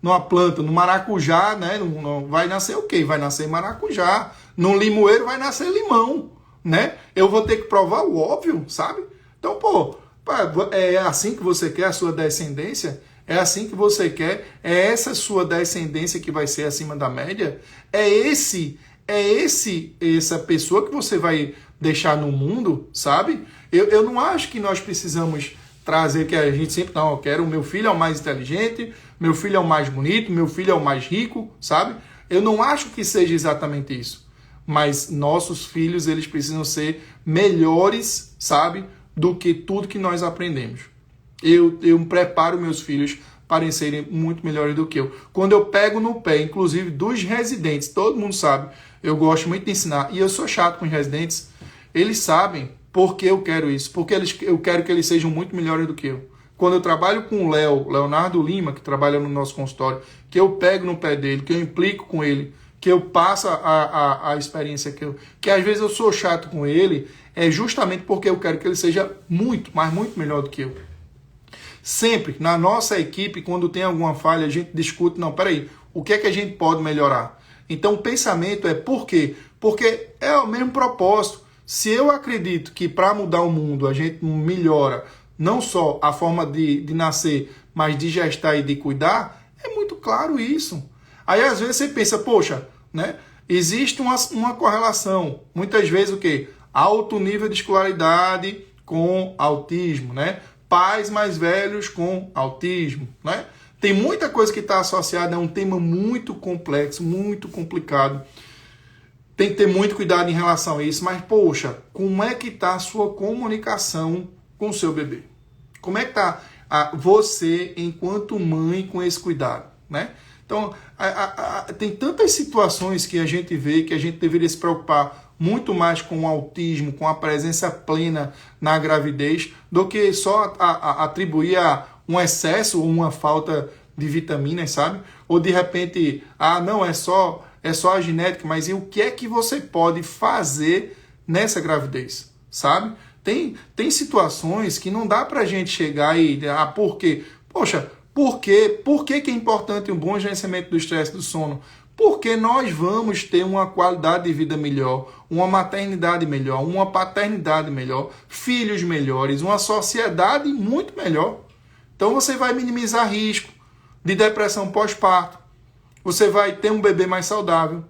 numa planta, no maracujá, né? Vai nascer o quê? Vai nascer maracujá. No limoeiro vai nascer limão, né? Eu vou ter que provar o óbvio, sabe? Então, é assim que você quer a sua descendência? É assim que você quer? É essa sua descendência que vai ser acima da média? Essa pessoa que você vai deixar no mundo, sabe? Eu não acho que nós precisamos trazer, que a gente sempre, não, eu quero, o meu filho é o mais inteligente, meu filho é o mais bonito, meu filho é o mais rico, sabe? Eu não acho que seja exatamente isso. Mas nossos filhos, eles precisam ser melhores, sabe? Do que tudo que nós aprendemos. Eu preparo meus filhos para serem muito melhores do que eu. Quando eu pego no pé, inclusive dos residentes, todo mundo sabe, eu gosto muito de ensinar, e eu sou chato com os residentes, eles sabem por que eu quero isso, porque eu quero que eles sejam muito melhores do que eu. Quando eu trabalho com o Leonardo Lima, que trabalha no nosso consultório, que eu pego no pé dele, que eu implico com ele, que eu passo a experiência que às vezes eu sou chato com ele, é justamente porque eu quero que ele seja muito, mas muito melhor do que eu. Sempre, na nossa equipe, quando tem alguma falha, a gente discute, não, peraí, o que é que a gente pode melhorar? Então o pensamento é por quê? Porque é o mesmo propósito. Se eu acredito que para mudar o mundo a gente melhora não só a forma de nascer, mas de gestar e de cuidar, é muito claro isso. Aí às vezes você pensa, poxa, né? Existe uma correlação. Muitas vezes o quê? Alto nível de escolaridade com autismo, né? Pais mais velhos com autismo, né? Tem muita coisa que está associada a um tema muito complexo, muito complicado. Tem que ter muito cuidado em relação a isso, mas, poxa, como é que está a sua comunicação com o seu bebê? Como é que está você, enquanto mãe, com esse cuidado, né? Então, tem tantas situações que a gente vê que a gente deveria se preocupar muito mais com o autismo, com a presença plena na gravidez, do que só atribuir a um excesso ou uma falta de vitaminas, sabe? Ou de repente, não, é só a genética, mas e o que é que você pode fazer nessa gravidez, sabe? Tem situações que não dá pra gente chegar e... por quê? Poxa, por que é importante um bom gerenciamento do estresse e do sono? Porque nós vamos ter uma qualidade de vida melhor, uma maternidade melhor, uma paternidade melhor, filhos melhores, uma sociedade muito melhor. Então você vai minimizar risco de depressão pós-parto. Você vai ter um bebê mais saudável.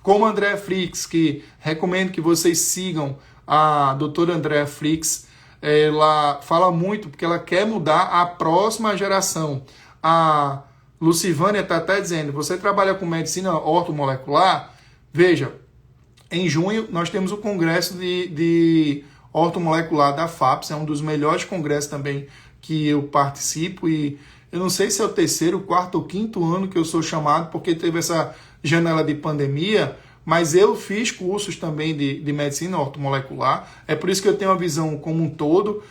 Como a Andrea Fricks, que recomendo que vocês sigam a doutora Andrea Fricks. Ela fala muito porque ela quer mudar a próxima geração. A Lucivânia está até dizendo, você trabalha com medicina ortomolecular? Veja, em junho nós temos o congresso de ortomolecular da FAPES, é um dos melhores congressos também que eu participo, e eu não sei se é o terceiro, quarto ou quinto ano que eu sou chamado, porque teve essa janela de pandemia, mas eu fiz cursos também de medicina ortomolecular, é por isso que eu tenho uma visão como um todo,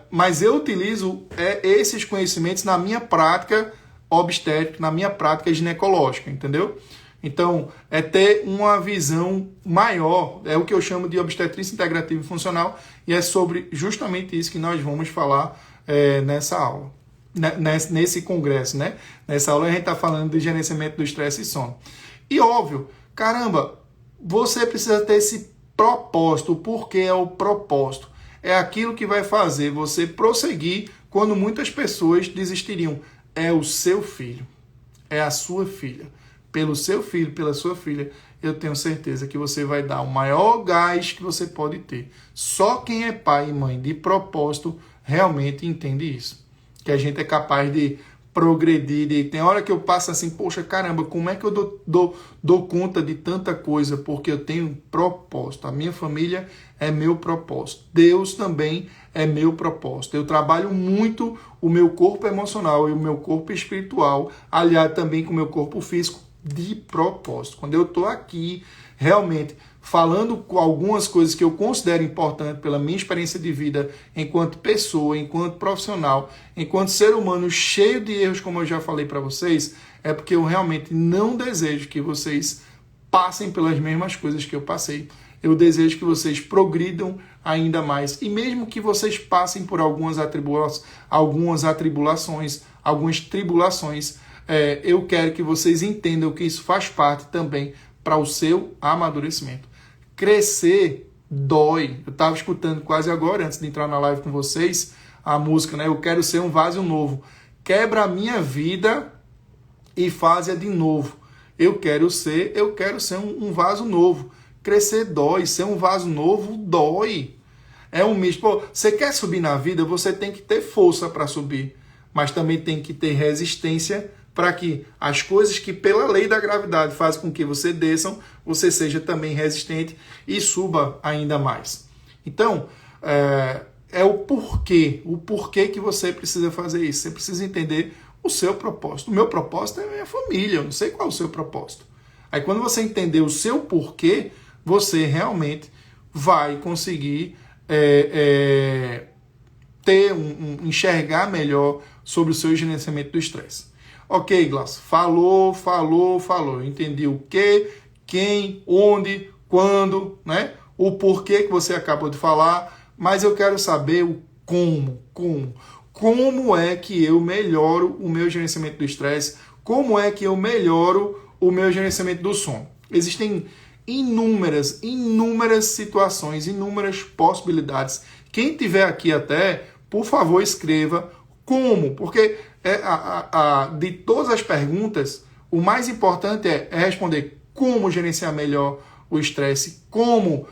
mas eu utilizo esses conhecimentos na minha prática obstétrica, na minha prática ginecológica, entendeu? Então, é ter uma visão maior, é o que eu chamo de obstetrícia integrativa e funcional, e é sobre justamente isso que nós vamos falar nessa aula, nesse congresso, né? Nessa aula a gente está falando de gerenciamento do estresse e sono. E óbvio, caramba, você precisa ter esse propósito. O porquê é o propósito? É aquilo que vai fazer você prosseguir quando muitas pessoas desistiriam. É o seu filho, é a sua filha. Pelo seu filho, pela sua filha, eu tenho certeza que você vai dar o maior gás que você pode ter. Só quem é pai e mãe de propósito realmente entende isso. Que a gente é capaz de progredir. E tem hora que eu passo assim, poxa, caramba, como é que eu dou conta de tanta coisa? Porque eu tenho propósito. A minha família é meu propósito. Deus também é meu propósito. Eu trabalho muito o meu corpo emocional e o meu corpo espiritual, aliado também com o meu corpo físico, de propósito. Quando eu estou aqui, realmente, falando com algumas coisas que eu considero importantes pela minha experiência de vida enquanto pessoa, enquanto profissional, enquanto ser humano cheio de erros, como eu já falei para vocês, é porque eu realmente não desejo que vocês passem pelas mesmas coisas que eu passei. Eu desejo que vocês progridam ainda mais. E mesmo que vocês passem por algumas atribulações, algumas tribulações, eu quero que vocês entendam que isso faz parte também para o seu amadurecimento. Crescer dói. Eu estava escutando quase agora, antes de entrar na live com vocês, a música, né? Eu quero ser um vaso novo. Quebra a minha vida e faz-a de novo. Eu quero ser um vaso novo. Crescer dói, ser um vaso novo dói. É um misto. Pô, você quer subir na vida, você tem que ter força para subir, mas também tem que ter resistência para que as coisas que pela lei da gravidade fazem com que você desçam, você seja também resistente e suba ainda mais. Então, é o porquê que você precisa fazer isso. Você precisa entender o seu propósito. O meu propósito é a minha família, eu não sei qual é o seu propósito. Aí quando você entender o seu porquê, você realmente vai conseguir enxergar melhor sobre o seu gerenciamento do estresse. Ok, Glaucio, falou. Entendi o que, quem, onde, quando, né? O porquê que você acabou de falar, mas eu quero saber o como. Como é que eu melhoro o meu gerenciamento do estresse? Como é que eu melhoro o meu gerenciamento do sono? Existem inúmeras situações, inúmeras possibilidades. Quem tiver aqui até, por favor, escreva como, porque de todas as perguntas, o mais importante é responder como gerenciar melhor o estresse, como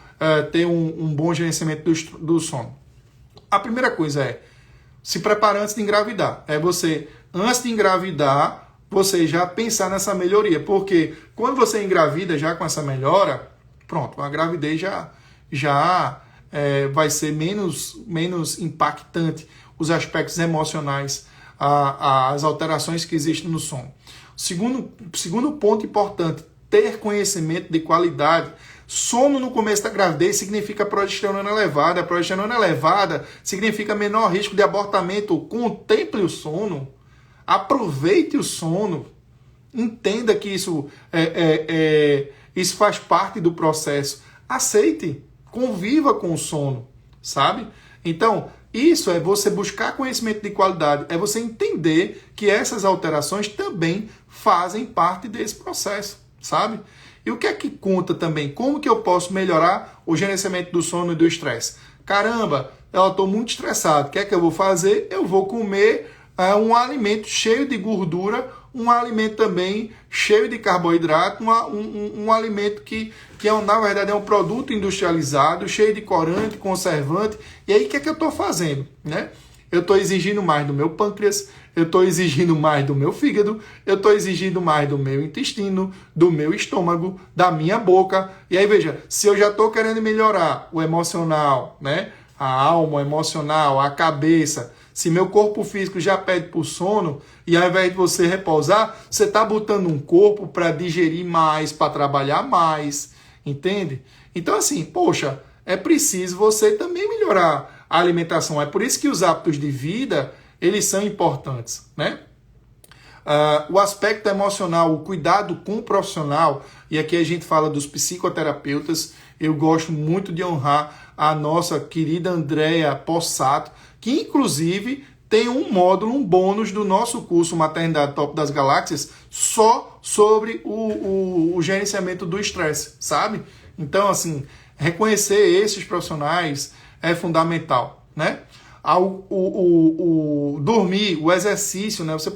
ter um bom gerenciamento do sono. A primeira coisa é se preparar antes de engravidar. É você, antes de engravidar, você já pensar nessa melhoria. Porque quando você engravida já com essa melhora, pronto, a gravidez já vai ser menos impactante os aspectos emocionais, as alterações que existem no sono. Segundo ponto importante, ter conhecimento de qualidade. Sono no começo da gravidez significa progesterona elevada. A progesterona elevada significa menor risco de abortamento. Contemple o sono. Aproveite o sono. Entenda que isso faz parte do processo. Aceite. Conviva com o sono. Sabe? Então, isso é você buscar conhecimento de qualidade. É você entender que essas alterações também fazem parte desse processo. Sabe? E o que é que conta também? Como que eu posso melhorar o gerenciamento do sono e do estresse? Caramba, eu estou muito estressado. O que é que eu vou fazer? Eu vou comer um alimento cheio de gordura, um alimento também cheio de carboidrato, um alimento que na verdade é um produto industrializado, cheio de corante, conservante. E aí o que é que eu estou fazendo? Né? Eu estou exigindo mais do meu pâncreas, eu estou exigindo mais do meu fígado, eu estou exigindo mais do meu intestino, do meu estômago, da minha boca. E aí, veja, se eu já estou querendo melhorar o emocional, né? A alma, o emocional, a cabeça, se meu corpo físico já pede por sono, e ao invés de você repousar, você está botando um corpo para digerir mais, para trabalhar mais, entende? Então, assim, poxa, é preciso você também melhorar a alimentação. É por isso que os hábitos de vida, eles são importantes, né? O aspecto emocional, o cuidado com o profissional, e aqui a gente fala dos psicoterapeutas. Eu gosto muito de honrar a nossa querida Andréa Possato, que inclusive tem um módulo, um bônus do nosso curso Maternidade Top das Galáxias só sobre o gerenciamento do estresse, sabe? Então, assim, reconhecer esses profissionais é fundamental, né? O dormir, o exercício, né? Você,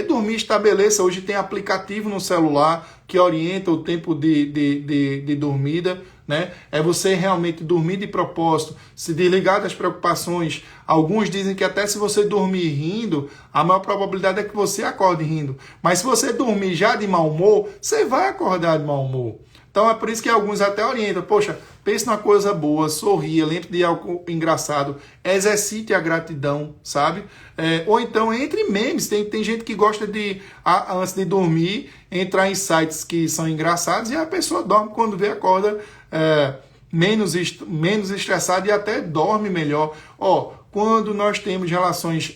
dormir, estabeleça. Hoje tem aplicativo no celular que orienta o tempo de dormida, né? É você realmente dormir de propósito, se desligar das preocupações. Alguns dizem que até se você dormir rindo, a maior probabilidade é que você acorde rindo. Mas se você dormir já de mau humor, você vai acordar de mau humor. Então é por isso que alguns até orientam, poxa, pense numa coisa boa, sorria, lembre de algo engraçado, exercite a gratidão, sabe? Ou então entre memes, tem gente que gosta de, antes de dormir, entrar em sites que são engraçados e a pessoa dorme quando vê, acorda menos estressada e até dorme melhor. Quando nós temos relações,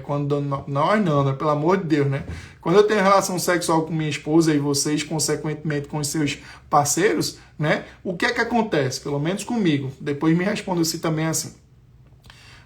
quando nós não, né? Pelo amor de Deus, né? Quando eu tenho relação sexual com minha esposa e vocês, consequentemente, com os seus parceiros, né? O que é que acontece? Pelo menos comigo. Depois me responda se também é assim.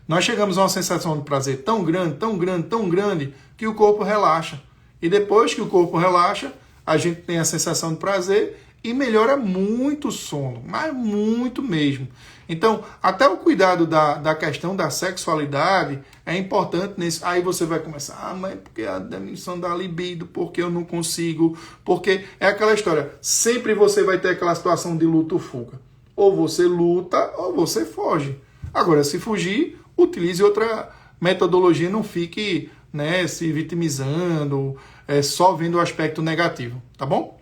Nós chegamos a uma sensação de prazer tão grande, tão grande, tão grande, que o corpo relaxa. E depois que o corpo relaxa, a gente tem a sensação de prazer e melhora muito o sono, mas muito mesmo. Então, até o cuidado da questão da sexualidade é importante nisso. Aí você vai começar, mas porque a diminuição da libido, porque eu não consigo, porque é aquela história, sempre você vai ter aquela situação de luta ou fuga. Ou você luta, ou você foge. Agora, se fugir, utilize outra metodologia, não fique, né, se vitimizando, só vendo o aspecto negativo, tá bom?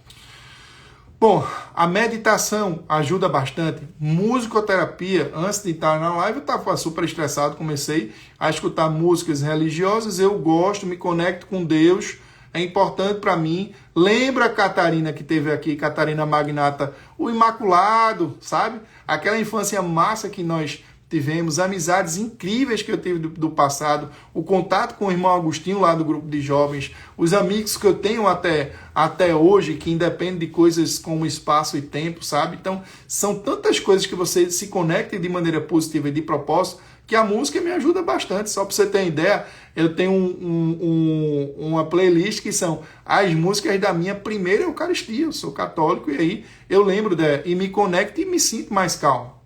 Bom, a meditação ajuda bastante. Musicoterapia, antes de estar na live, eu estava super estressado, comecei a escutar músicas religiosas, eu gosto, me conecto com Deus, é importante para mim. Lembra a Catarina que teve aqui, Catarina Magnata, o Imaculado, sabe? Aquela infância massa que nós tivemos, amizades incríveis que eu tive do passado, o contato com o irmão Agostinho lá do grupo de jovens, os amigos que eu tenho até hoje, que independem de coisas como espaço e tempo, sabe? Então, são tantas coisas que você se conecta de maneira positiva e de propósito, que a música me ajuda bastante. Só para você ter ideia, eu tenho uma playlist que são as músicas da minha primeira Eucaristia. Eu sou católico e aí eu lembro e me conecto e me sinto mais calmo.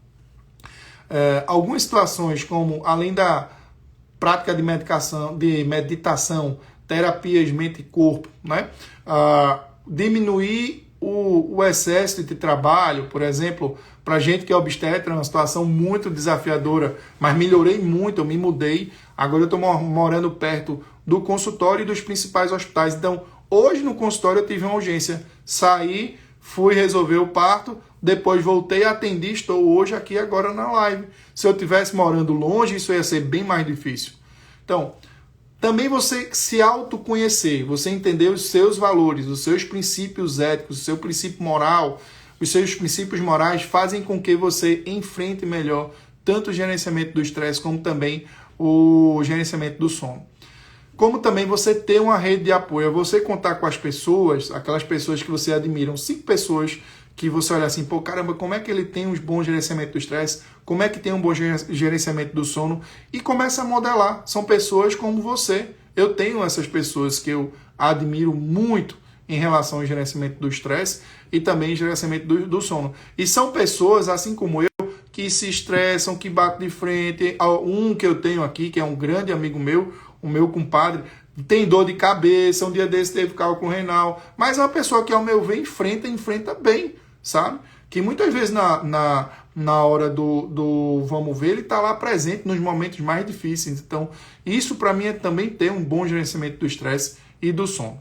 Algumas situações, como além da prática de meditação, terapias mente e corpo, né? Diminuir o excesso de trabalho, por exemplo, para gente que é obstetra, é uma situação muito desafiadora, mas melhorei muito, eu me mudei, agora eu estou morando perto do consultório e dos principais hospitais. Então, hoje no consultório eu tive uma urgência, saí, fui resolver o parto, depois voltei, atendi, estou hoje aqui agora na live. Se eu estivesse morando longe, isso ia ser bem mais difícil. Então, também você se autoconhecer, você entender os seus valores, os seus princípios éticos, o seu princípio moral, os seus princípios morais fazem com que você enfrente melhor tanto o gerenciamento do estresse como também o gerenciamento do sono. Como também você ter uma rede de apoio, é você contar com as pessoas, aquelas pessoas que você admira, 5 pessoas que você olha assim, pô, caramba, como é que ele tem um bom gerenciamento do estresse, como é que tem um bom gerenciamento do sono, e começa a modelar. São pessoas como você. Eu tenho essas pessoas que eu admiro muito em relação ao gerenciamento do estresse e também gerenciamento do sono. E são pessoas, assim como eu, que se estressam, que batem de frente. Um que eu tenho aqui, que é um grande amigo meu, o meu compadre, tem dor de cabeça, um dia desse teve cálculo renal, mas é uma pessoa que, ao meu ver, enfrenta bem, sabe? Que muitas vezes na hora do vamos ver, ele está lá presente nos momentos mais difíceis. Então, isso para mim é também ter um bom gerenciamento do estresse e do sono.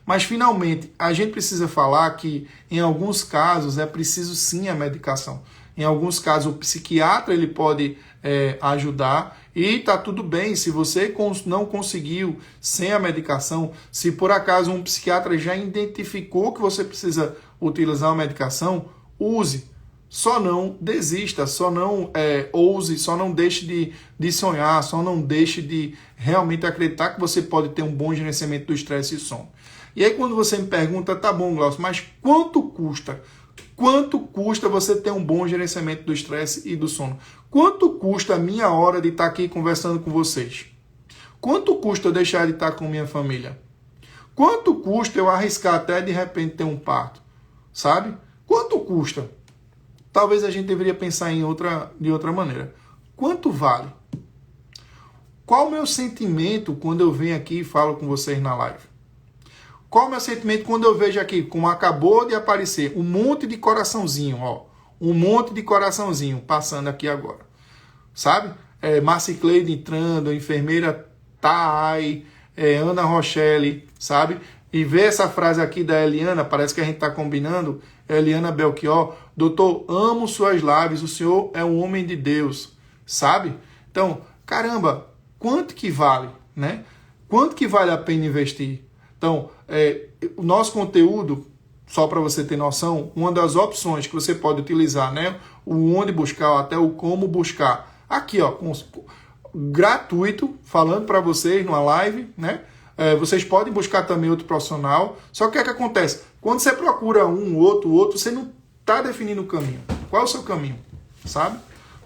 Mas, finalmente, a gente precisa falar que, em alguns casos, é preciso sim a medicação. Em alguns casos, o psiquiatra ele pode ajudar e está tudo bem. Se você não conseguiu sem a medicação, se por acaso um psiquiatra já identificou que você precisa utilizar a medicação, use. só não desista, só não ouse, só não deixe de sonhar, só não deixe de realmente acreditar que você pode ter um bom gerenciamento do estresse e sono. E aí quando você me pergunta, tá bom, Glaucio, mas quanto custa? Quanto custa você ter um bom gerenciamento do estresse e do sono? Quanto custa a minha hora de estar aqui conversando com vocês? Quanto custa eu deixar de estar com minha família? Quanto custa eu arriscar até de repente ter um parto? Sabe? Quanto custa? Talvez a gente deveria pensar de outra maneira. Quanto vale? Qual o meu sentimento quando eu venho aqui e falo com vocês na live? Qual o meu sentimento quando eu vejo aqui, como acabou de aparecer, um monte de coraçãozinho, ó. Um monte de coraçãozinho passando aqui agora. Sabe? Marcicleide entrando, a enfermeira Thay, Ana Rochelle, sabe? E ver essa frase aqui da Eliana, parece que a gente está combinando, Eliana Belchior, doutor, amo suas lives, o senhor é um homem de Deus, sabe? Então, caramba, quanto que vale, né? Quanto que vale a pena investir? Então, o nosso conteúdo, só para você ter noção, uma das opções que você pode utilizar, né? O onde buscar, ou até o como buscar. Aqui, ó, gratuito, falando para vocês numa live, né? Vocês podem buscar também outro profissional. Só que o que acontece? Quando você procura um, outro, você não está definindo o caminho. Qual é o seu caminho? Sabe?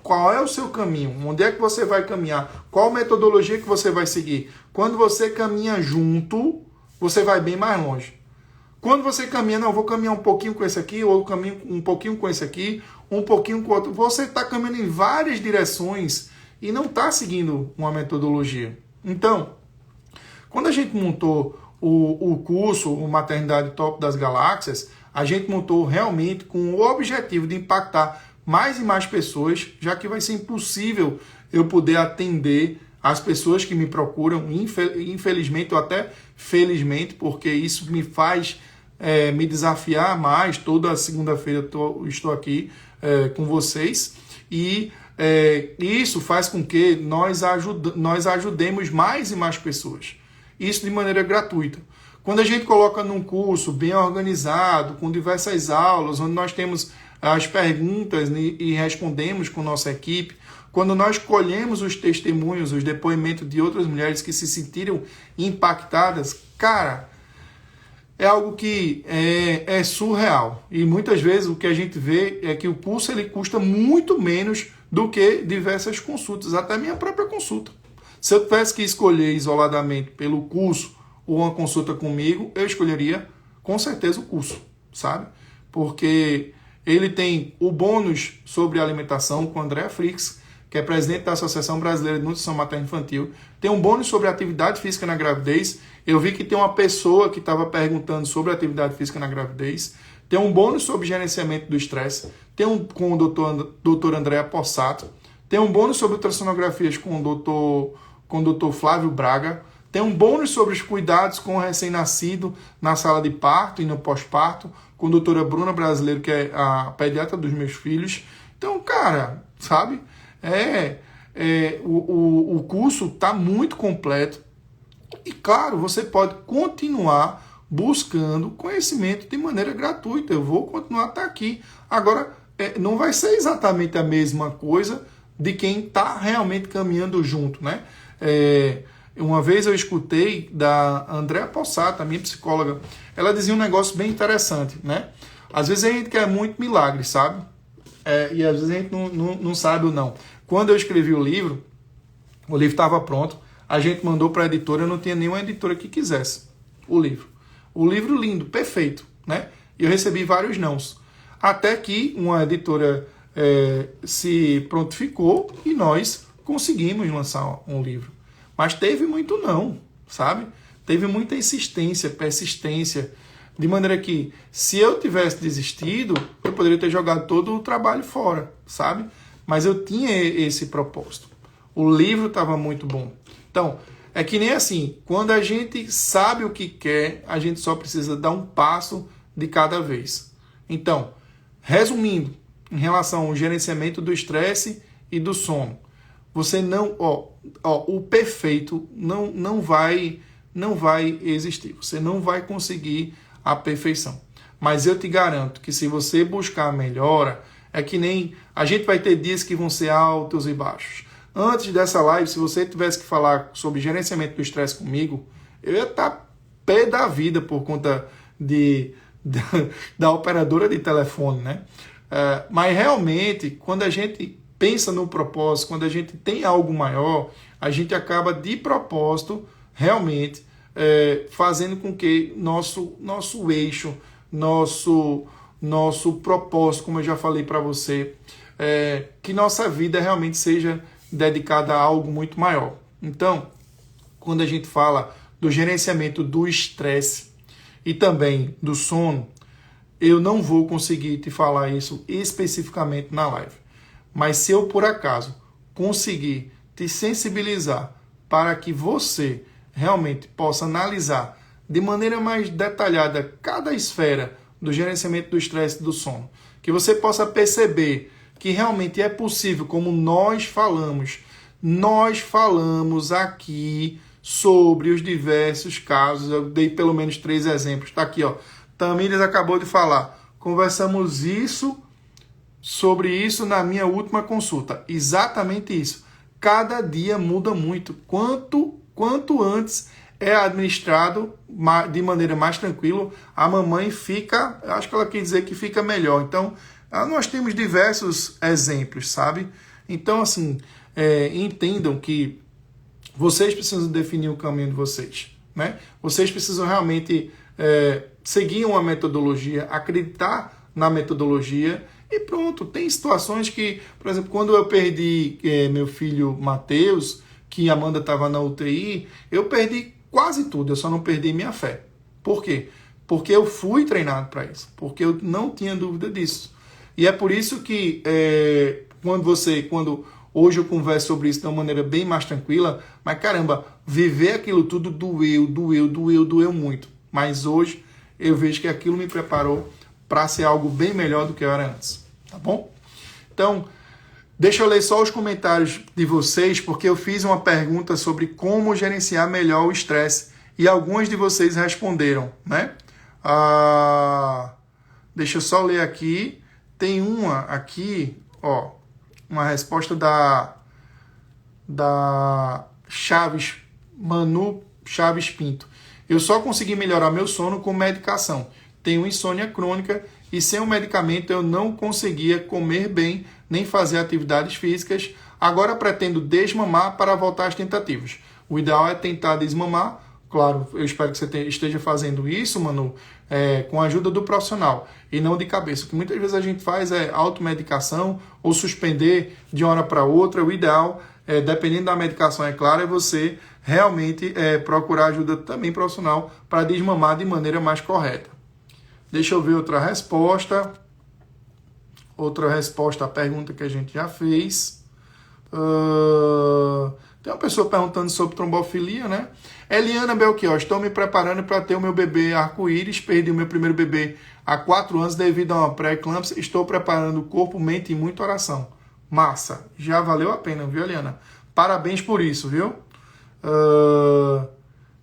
Qual é o seu caminho? Onde é que você vai caminhar? Qual metodologia que você vai seguir? Quando você caminha junto, você vai bem mais longe. Quando você caminha, não, vou caminhar um pouquinho com esse aqui, ou caminho um pouquinho com esse aqui, um pouquinho com o outro. Você está caminhando em várias direções e não está seguindo uma metodologia. Então, quando a gente montou o curso, o Maternidade Top das Galáxias, a gente montou realmente com o objetivo de impactar mais e mais pessoas, já que vai ser impossível eu poder atender as pessoas que me procuram, infelizmente ou até felizmente, porque isso me faz me desafiar mais. Toda segunda-feira estou aqui com vocês e isso faz com que nós ajudemos mais e mais pessoas. Isso de maneira gratuita. Quando a gente coloca num curso bem organizado, com diversas aulas, onde nós temos as perguntas e respondemos com nossa equipe, quando nós colhemos os testemunhos, os depoimentos de outras mulheres que se sentiram impactadas, cara, é algo que é surreal. E muitas vezes o que a gente vê é que o curso ele custa muito menos do que diversas consultas, até minha própria consulta. Se eu tivesse que escolher isoladamente pelo curso ou uma consulta comigo, eu escolheria com certeza o curso, sabe? Porque ele tem o bônus sobre alimentação com Andréa Frix, que é presidente da Associação Brasileira de Nutrição Materno-Infantil. Tem um bônus sobre atividade física na gravidez. Eu vi que tem uma pessoa que estava perguntando sobre atividade física na gravidez. Tem um bônus sobre gerenciamento do estresse. Tem um com o doutor André Possato. Tem um bônus sobre ultrassonografias com o doutor Flávio Braga. Tem um bônus sobre os cuidados com o recém-nascido na sala de parto e no pós-parto, com a doutora Bruna Brasileiro, que é a pediatra dos meus filhos. Então, cara, sabe? O curso está muito completo. E, claro, você pode continuar buscando conhecimento de maneira gratuita. Eu vou continuar a estar aqui. Agora, não vai ser exatamente a mesma coisa de quem está realmente caminhando junto, né? Uma vez eu escutei da Andréa Possato, a minha psicóloga, ela dizia um negócio bem interessante, né? Às vezes a gente quer muito milagre, sabe? E às vezes a gente não sabe ou não. Quando eu escrevi o livro estava pronto, a gente mandou para a editora, eu não tinha nenhuma editora que quisesse o livro. O livro lindo, perfeito, né? E eu recebi vários nãos. Até que uma editora se prontificou e nós conseguimos lançar um livro. Mas teve muito não, sabe? Teve muita insistência, persistência, de maneira que, se eu tivesse desistido, eu poderia ter jogado todo o trabalho fora, sabe? Mas eu tinha esse propósito. O livro estava muito bom. Então, é que nem assim, quando a gente sabe o que quer, a gente só precisa dar um passo de cada vez. Então, resumindo, em relação ao gerenciamento do estresse e do sono, você não, o perfeito não vai existir. Você não vai conseguir a perfeição. Mas eu te garanto que se você buscar a melhora, É que nem a gente vai ter dias que vão ser altos e baixos. Antes dessa live, se você tivesse que falar sobre gerenciamento do estresse comigo, eu ia estar pé da vida por conta da operadora de telefone, né? Mas realmente, quando a gente pensa no propósito, quando a gente tem algo maior, a gente acaba de propósito realmente fazendo com que nosso eixo, nosso propósito, como eu já falei para você, que nossa vida realmente seja dedicada a algo muito maior. Então, quando a gente fala do gerenciamento do estresse e também do sono, eu não vou conseguir te falar isso especificamente na live. Mas se eu, por acaso, conseguir te sensibilizar para que você realmente possa analisar de maneira mais detalhada cada esfera do gerenciamento do estresse e do sono, que você possa perceber que realmente é possível, como nós falamos aqui sobre os diversos casos, eu dei pelo menos 3 exemplos, está aqui, ó. Tamires acabou de falar, conversamos sobre isso na minha última consulta, exatamente isso. Cada dia muda muito, quanto antes é administrado de maneira mais tranquila, a mamãe fica, acho que ela quer dizer que fica melhor. Então, nós temos diversos exemplos, sabe? Então, assim, entendam que vocês precisam definir o caminho de vocês, né? Vocês precisam realmente seguir uma metodologia, acreditar na metodologia e pronto. Tem situações que, por exemplo, quando eu perdi meu filho Matheus, que a Amanda estava na UTI, eu perdi quase tudo, eu só não perdi minha fé. Por quê? Porque eu fui treinado para isso, porque eu não tinha dúvida disso. E é por isso que quando hoje eu converso sobre isso de uma maneira bem mais tranquila, mas caramba, viver aquilo tudo doeu muito. Mas hoje eu vejo que aquilo me preparou para ser algo bem melhor do que eu era antes, tá bom? Então, deixa eu ler só os comentários de vocês, porque eu fiz uma pergunta sobre como gerenciar melhor o estresse e alguns de vocês responderam, né? Deixa eu só ler aqui. Tem uma aqui, ó, uma resposta da Chaves, Manu Chaves Pinto. Eu só consegui melhorar meu sono com medicação. Tenho insônia crônica e sem o medicamento eu não conseguia comer bem nem fazer atividades físicas. Agora pretendo desmamar para voltar às tentativas. O ideal é tentar desmamar. Claro, eu espero que você esteja fazendo isso, Manu, com a ajuda do profissional e não de cabeça. O que muitas vezes a gente faz é automedicação ou suspender de uma hora para outra. O ideal, dependendo da medicação, é claro, é você realmente procurar ajuda também profissional para desmamar de maneira mais correta. Deixa eu ver outra resposta. Outra resposta à pergunta que a gente já fez. Tem uma pessoa perguntando sobre trombofilia, né? Eliana Belchior, estou me preparando para ter o meu bebê arco-íris. Perdi o meu primeiro bebê há 4 anos devido a uma pré-eclâmpsia. Estou preparando o corpo, mente e muita oração. Massa, já valeu a pena, viu, Eliana? Parabéns por isso, viu?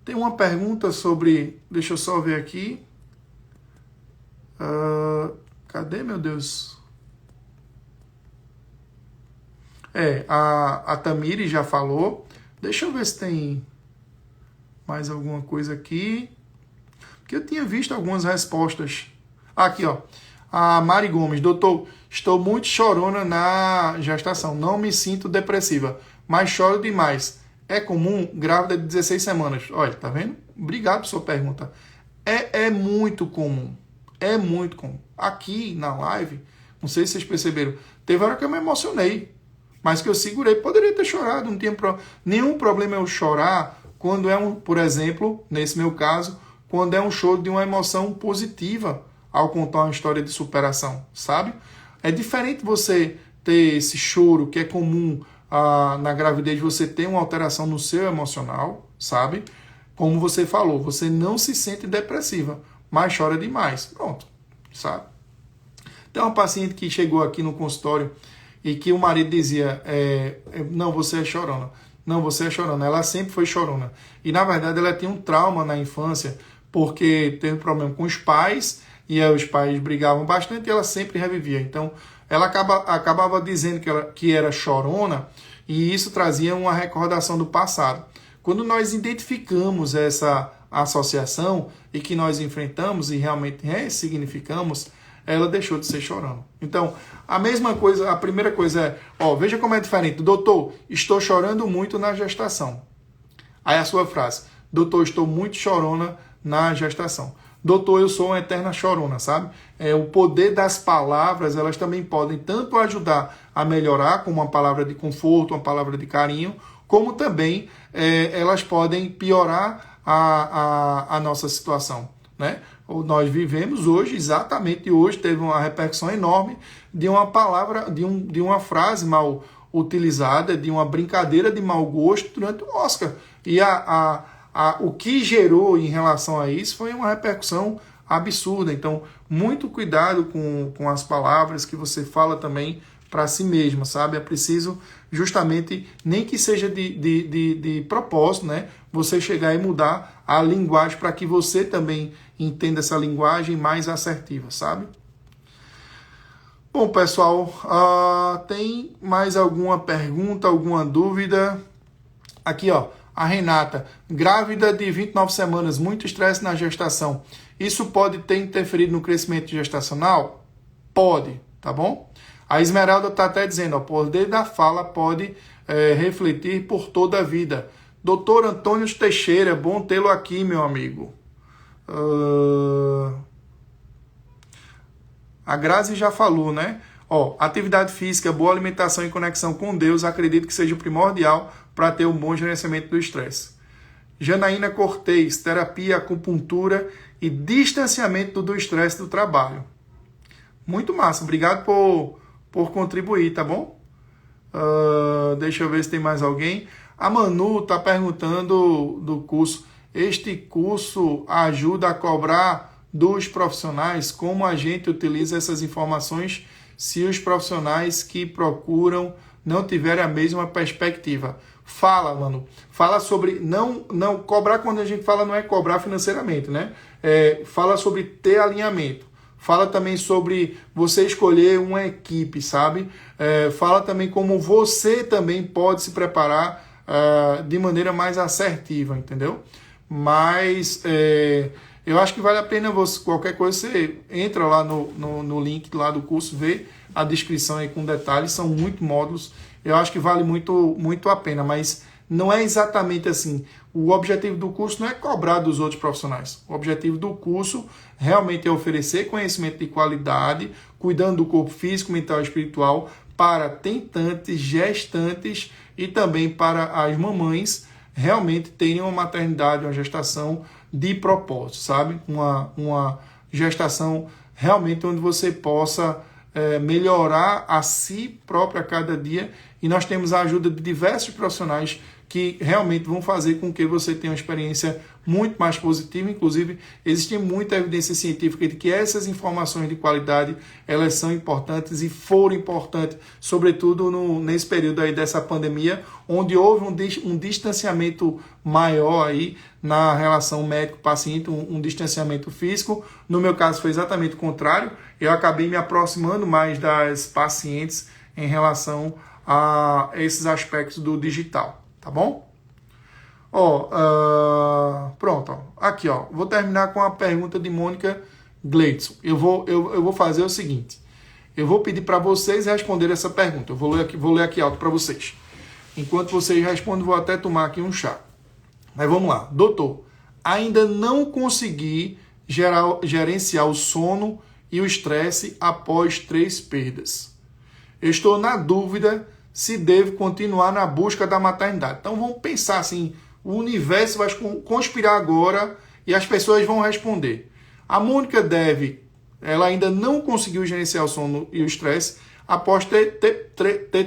Tem uma pergunta sobre... Deixa eu só ver aqui. Cadê, meu Deus? A Tamires já falou. Deixa eu ver se tem mais alguma coisa aqui. Porque eu tinha visto algumas respostas. Aqui, ó. A Mari Gomes. Doutor, estou muito chorona na gestação. Não me sinto depressiva, mas choro demais. É comum grávida de 16 semanas. Olha, tá vendo? Obrigado por sua pergunta. É muito comum. É muito comum. Aqui na live, não sei se vocês perceberam, teve hora que eu me emocionei, mas que eu segurei. Poderia ter chorado, não tinha nenhum problema eu chorar quando por exemplo, nesse meu caso, quando é um choro de uma emoção positiva ao contar uma história de superação, sabe? É diferente você ter esse choro que é comum na gravidez, você ter uma alteração no seu emocional, sabe? Como você falou, você não se sente depressiva, mas chora demais. Pronto, sabe? Tem uma paciente que chegou aqui no consultório e que o marido dizia, não, você é chorona. Não, você é chorona. Ela sempre foi chorona. E, na verdade, ela tinha um trauma na infância, porque teve um problema com os pais, e aí os pais brigavam bastante e ela sempre revivia. Então, ela acabava dizendo que era chorona, e isso trazia uma recordação do passado. Quando nós identificamos essa associação e que nós enfrentamos e realmente ressignificamos, ela deixou de ser chorona. Então, a mesma coisa, a primeira coisa é, veja como é diferente. Doutor, estou chorando muito na gestação. Aí a sua frase, doutor, estou muito chorona na gestação. Doutor, eu sou uma eterna chorona, sabe? O poder das palavras, elas também podem tanto ajudar a melhorar, como uma palavra de conforto, uma palavra de carinho, como também elas podem piorar a nossa situação, né? Nós vivemos hoje, exatamente hoje, teve uma repercussão enorme de uma palavra, de uma frase mal utilizada, de uma brincadeira de mau gosto durante o Oscar. E o que gerou em relação a isso foi uma repercussão absurda. Então, muito cuidado com as palavras que você fala também para si mesma, sabe? É preciso justamente, nem que seja de propósito, né? Você chegar e mudar a linguagem para que você também entenda essa linguagem mais assertiva, sabe? Bom, pessoal, tem mais alguma pergunta, alguma dúvida? Aqui, a Renata, grávida de 29 semanas, muito estresse na gestação. Isso pode ter interferido no crescimento gestacional? Pode, tá bom? A Esmeralda está até dizendo, o poder da fala pode refletir por toda a vida. Doutor Antônio Teixeira, bom tê-lo aqui, meu amigo. A Grazi já falou, né? Atividade física, boa alimentação e conexão com Deus, acredito que seja primordial para ter um bom gerenciamento do estresse. Janaína Cortez, terapia, acupuntura e distanciamento do estresse do trabalho. Muito massa, obrigado por contribuir, tá bom? Deixa eu ver se tem mais alguém. A Manu está perguntando do curso. Este curso ajuda a cobrar dos profissionais como a gente utiliza essas informações se os profissionais que procuram não tiverem a mesma perspectiva. Fala, Manu. Fala sobre não cobrar, quando a gente fala, não é cobrar financeiramente, né? Fala sobre ter alinhamento. Fala também sobre você escolher uma equipe, sabe? Fala também como você também pode se preparar de maneira mais assertiva, entendeu? Mas eu acho que vale a pena qualquer coisa, você entra lá no link lá do curso, vê a descrição aí com detalhes, são muitos módulos, eu acho que vale muito, muito a pena, mas não é exatamente assim. O objetivo do curso não é cobrar dos outros profissionais. O objetivo do curso realmente é oferecer conhecimento de qualidade, cuidando do corpo físico, mental e espiritual, para tentantes, gestantes e também para as mamães realmente terem uma maternidade, uma gestação de propósito, sabe? Uma gestação realmente onde você possa melhorar a si próprio a cada dia, e nós temos a ajuda de diversos profissionais que realmente vão fazer com que você tenha uma experiência muito mais positiva. Inclusive, existe muita evidência científica de que essas informações de qualidade, elas são importantes e foram importantes, sobretudo nesse período aí dessa pandemia, onde houve um distanciamento maior aí na relação médico-paciente, um distanciamento físico. No meu caso foi exatamente o contrário, eu acabei me aproximando mais das pacientes em relação a esses aspectos do digital, tá bom? Pronto, aqui, vou terminar com a pergunta de Mônica Gleidson. Eu vou fazer o seguinte, eu vou pedir para vocês responderem essa pergunta, eu vou ler aqui alto para vocês. Enquanto vocês respondem, vou até tomar aqui um chá. Mas vamos lá. Doutor, ainda não consegui gerenciar o sono e o estresse após 3 perdas. Eu estou na dúvida se devo continuar na busca da maternidade. Então vamos pensar assim, o universo vai conspirar agora e as pessoas vão responder. A Mônica ela ainda não conseguiu gerenciar o sono e o estresse após ter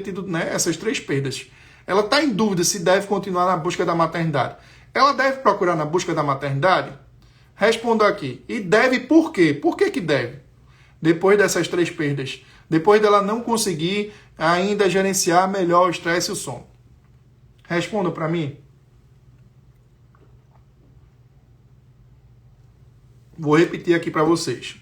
tido, né, essas 3 perdas. Ela está em dúvida se deve continuar na busca da maternidade. Ela deve procurar na busca da maternidade? Responda aqui. E deve por quê? Por que deve? Depois dessas 3 perdas. Depois dela não conseguir ainda gerenciar melhor o estresse e o sono. Responda para mim. Vou repetir aqui para vocês.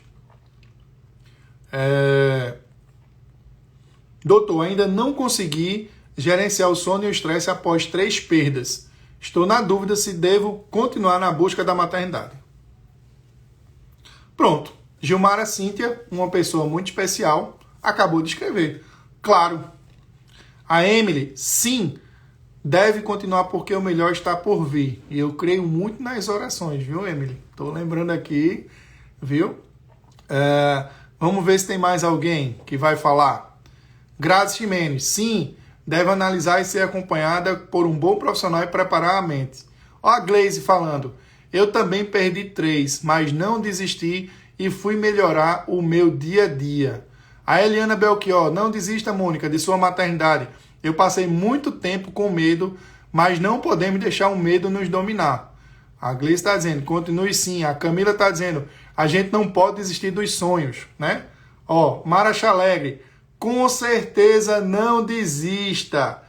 Doutor, ainda não consegui gerenciar o sono e o estresse após 3 perdas. Estou na dúvida se devo continuar na busca da maternidade. Pronto. Gilmara Cíntia, uma pessoa muito especial, acabou de escrever. Claro. A Emily, sim, deve continuar porque o melhor está por vir. E eu creio muito nas orações, viu, Emily? Estou lembrando aqui, viu? Vamos ver se tem mais alguém que vai falar. Grazi Ximenes, sim, deve analisar e ser acompanhada por um bom profissional e preparar a mente. Ó a Glaze falando, eu também perdi 3, mas não desisti e fui melhorar o meu dia a dia. A Eliana Belchior, não desista, Mônica, de sua maternidade. Eu passei muito tempo com medo, mas não podemos deixar o medo nos dominar. A Gleice está dizendo, continue sim. A Camila está dizendo, a gente não pode desistir dos sonhos, né? Ó, Mara Chalegre, com certeza não desista.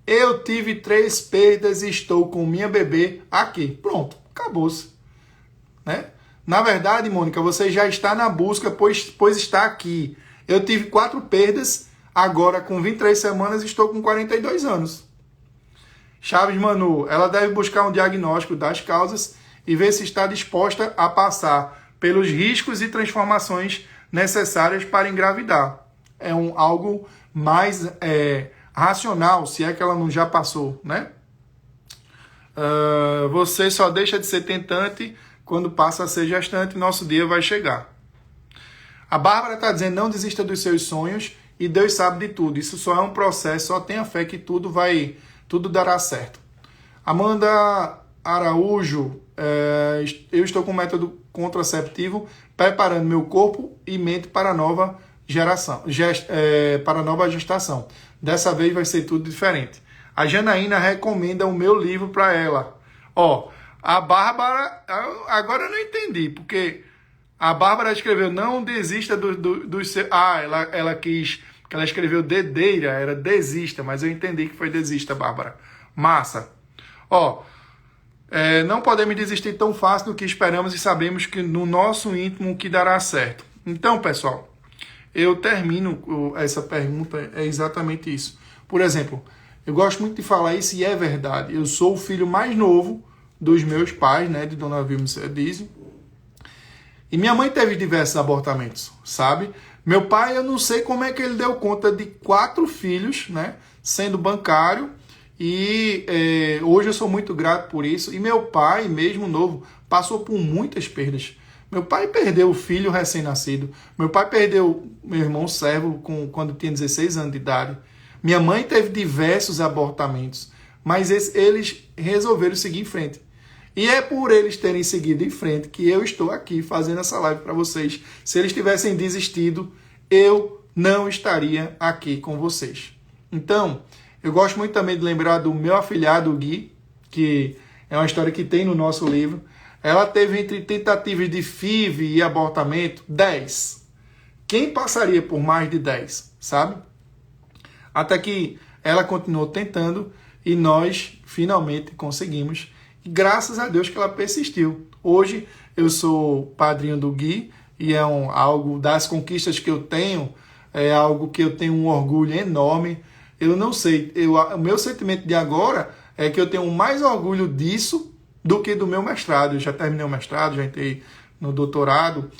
Eu tive 3 perdas e estou com minha bebê aqui. Pronto, acabou-se. Né? Na verdade, Mônica, você já está na busca, pois está aqui. Eu tive 4 perdas, agora com 23 semanas estou com 42 anos. Chaves Manu, ela deve buscar um diagnóstico das causas e ver se está disposta a passar pelos riscos e transformações necessárias para engravidar. É algo mais racional, se é que ela não já passou, né? Você só deixa de ser tentante quando passa a ser gestante, nosso dia vai chegar. A Bárbara está dizendo, não desista dos seus sonhos e Deus sabe de tudo. Isso só é um processo, só tenha fé que tudo dará certo. Amanda Araújo, eu estou com um método contraceptivo preparando meu corpo e mente para a nova gestação. Dessa vez vai ser tudo diferente. A Janaína recomenda o meu livro para ela. Ó, a Bárbara, agora eu não entendi, porque a Bárbara escreveu, não desista do seu... ela quis, que ela escreveu dedeira, era desista, mas eu entendi que foi desista, Bárbara. Massa. Ó, não podemos desistir tão fácil do que esperamos e sabemos que no nosso íntimo que dará certo. Então, pessoal, eu termino essa pergunta, é exatamente isso. Por exemplo, eu gosto muito de falar isso e é verdade. Eu sou o filho mais novo dos meus pais, né, de Dona Vilma Cedise. E minha mãe teve diversos abortamentos, sabe? Meu pai, eu não sei como é que ele deu conta de 4 filhos, né, sendo bancário. E hoje eu sou muito grato por isso. E meu pai, mesmo novo, passou por muitas perdas. Meu pai perdeu o filho recém-nascido. Meu pai perdeu meu irmão servo quando tinha 16 anos de idade. Minha mãe teve diversos abortamentos. Mas eles resolveram seguir em frente. E é por eles terem seguido em frente que eu estou aqui fazendo essa live para vocês. Se eles tivessem desistido, eu não estaria aqui com vocês. Então, eu gosto muito também de lembrar do meu afilhado, Gui, que é uma história que tem no nosso livro. Ela teve entre tentativas de FIV e abortamento 10. Quem passaria por mais de 10, sabe? Até que ela continuou tentando e nós finalmente conseguimos. E graças a Deus que ela persistiu. Hoje eu sou padrinho do Gui e é algo das conquistas que eu tenho, é algo que eu tenho um orgulho enorme. Eu não sei, o meu sentimento de agora é que eu tenho mais orgulho disso do que do meu mestrado. Eu já terminei o mestrado, já entrei no doutorado,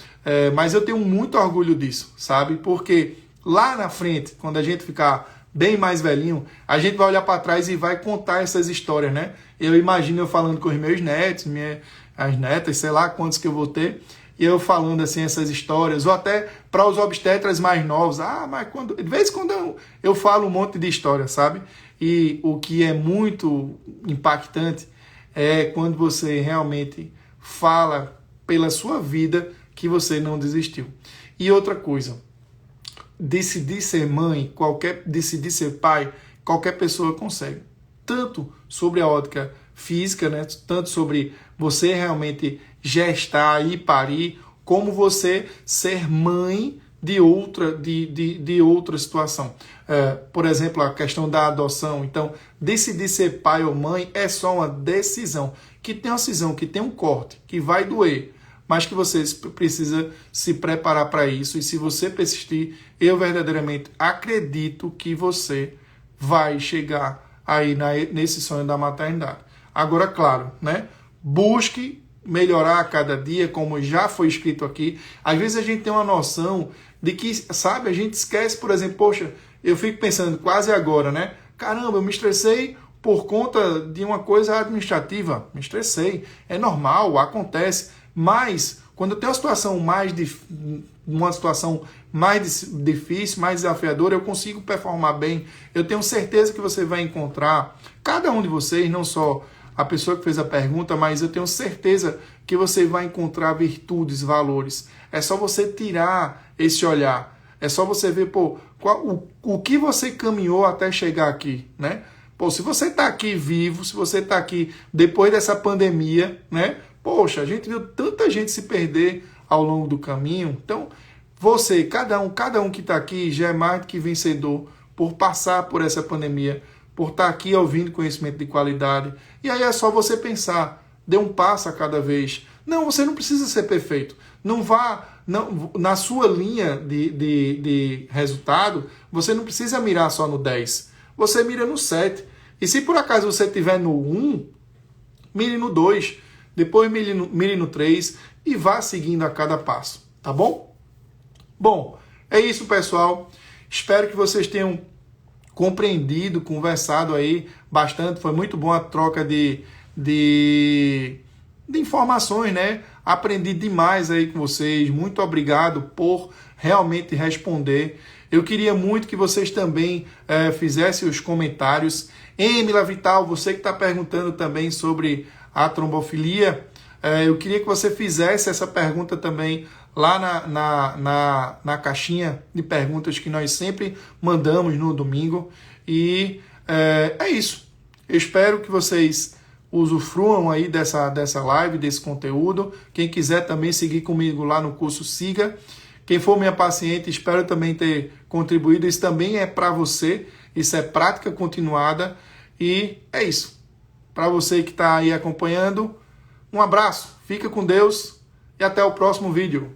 mas eu tenho muito orgulho disso, sabe? Porque lá na frente, quando a gente ficar bem mais velhinho, a gente vai olhar para trás e vai contar essas histórias, né? Eu imagino eu falando com os meus netos, as netas, sei lá quantos que eu vou ter, e eu falando assim essas histórias, ou até para os obstetras mais novos, mas de vez em quando eu falo um monte de história, sabe? E o que é muito impactante é quando você realmente fala pela sua vida que você não desistiu. E outra coisa, decidir ser mãe, decidir ser pai, qualquer pessoa consegue. Tanto sobre a ótica física, né? Tanto sobre você realmente gestar e parir, como você ser mãe de outra situação. Por exemplo, a questão da adoção. Então, decidir ser pai ou mãe é só uma decisão. Que tem uma decisão, que tem um corte, que vai doer. mas que você precisa se preparar para isso. E se você persistir, eu verdadeiramente acredito que você vai chegar aí nesse sonho da maternidade. Agora, claro, né? Busque melhorar a cada dia, como já foi escrito aqui. Às vezes a gente tem uma noção de que, sabe, a gente esquece, por exemplo, poxa, eu fico pensando quase agora, né? Caramba, eu me estressei por conta de uma coisa administrativa. Me estressei. É normal, acontece. Mas, quando eu tenho uma situação mais difícil, mais desafiadora, eu consigo performar bem. Eu tenho certeza que você vai encontrar, cada um de vocês, não só a pessoa que fez a pergunta, mas eu tenho certeza que você vai encontrar virtudes, valores. É só você tirar esse olhar. É só você ver, pô, o que você caminhou até chegar aqui, né? Pô, se você está aqui vivo, se você está aqui depois dessa pandemia, né? Poxa, a gente viu tanta gente se perder ao longo do caminho. Então, você, cada um que está aqui já é mais do que vencedor por passar por essa pandemia, por estar aqui ouvindo conhecimento de qualidade. E aí é só você pensar, dê um passo a cada vez. Não, você não precisa ser perfeito. Não vá na sua linha de resultado, você não precisa mirar só no 10. Você mira no 7. E se por acaso você estiver no 1, mire no 2. Depois mire no 3 e vá seguindo a cada passo. Tá bom? Bom, é isso, pessoal. Espero que vocês tenham compreendido, conversado aí bastante. Foi muito bom a troca de informações, né? Aprendi demais aí com vocês. Muito obrigado por realmente responder. Eu queria muito que vocês também fizessem os comentários. Emila Vital, você que está perguntando também sobre a trombofilia, eu queria que você fizesse essa pergunta também lá na caixinha de perguntas que nós sempre mandamos no domingo. E é isso. Eu espero que vocês usufruam aí dessa live, desse conteúdo. Quem quiser também seguir comigo lá no curso, siga. Quem for minha paciente, espero também ter contribuído. Isso também é para você. Isso é prática continuada. E é isso. Para você que está aí acompanhando, um abraço. Fica com Deus e até o próximo vídeo.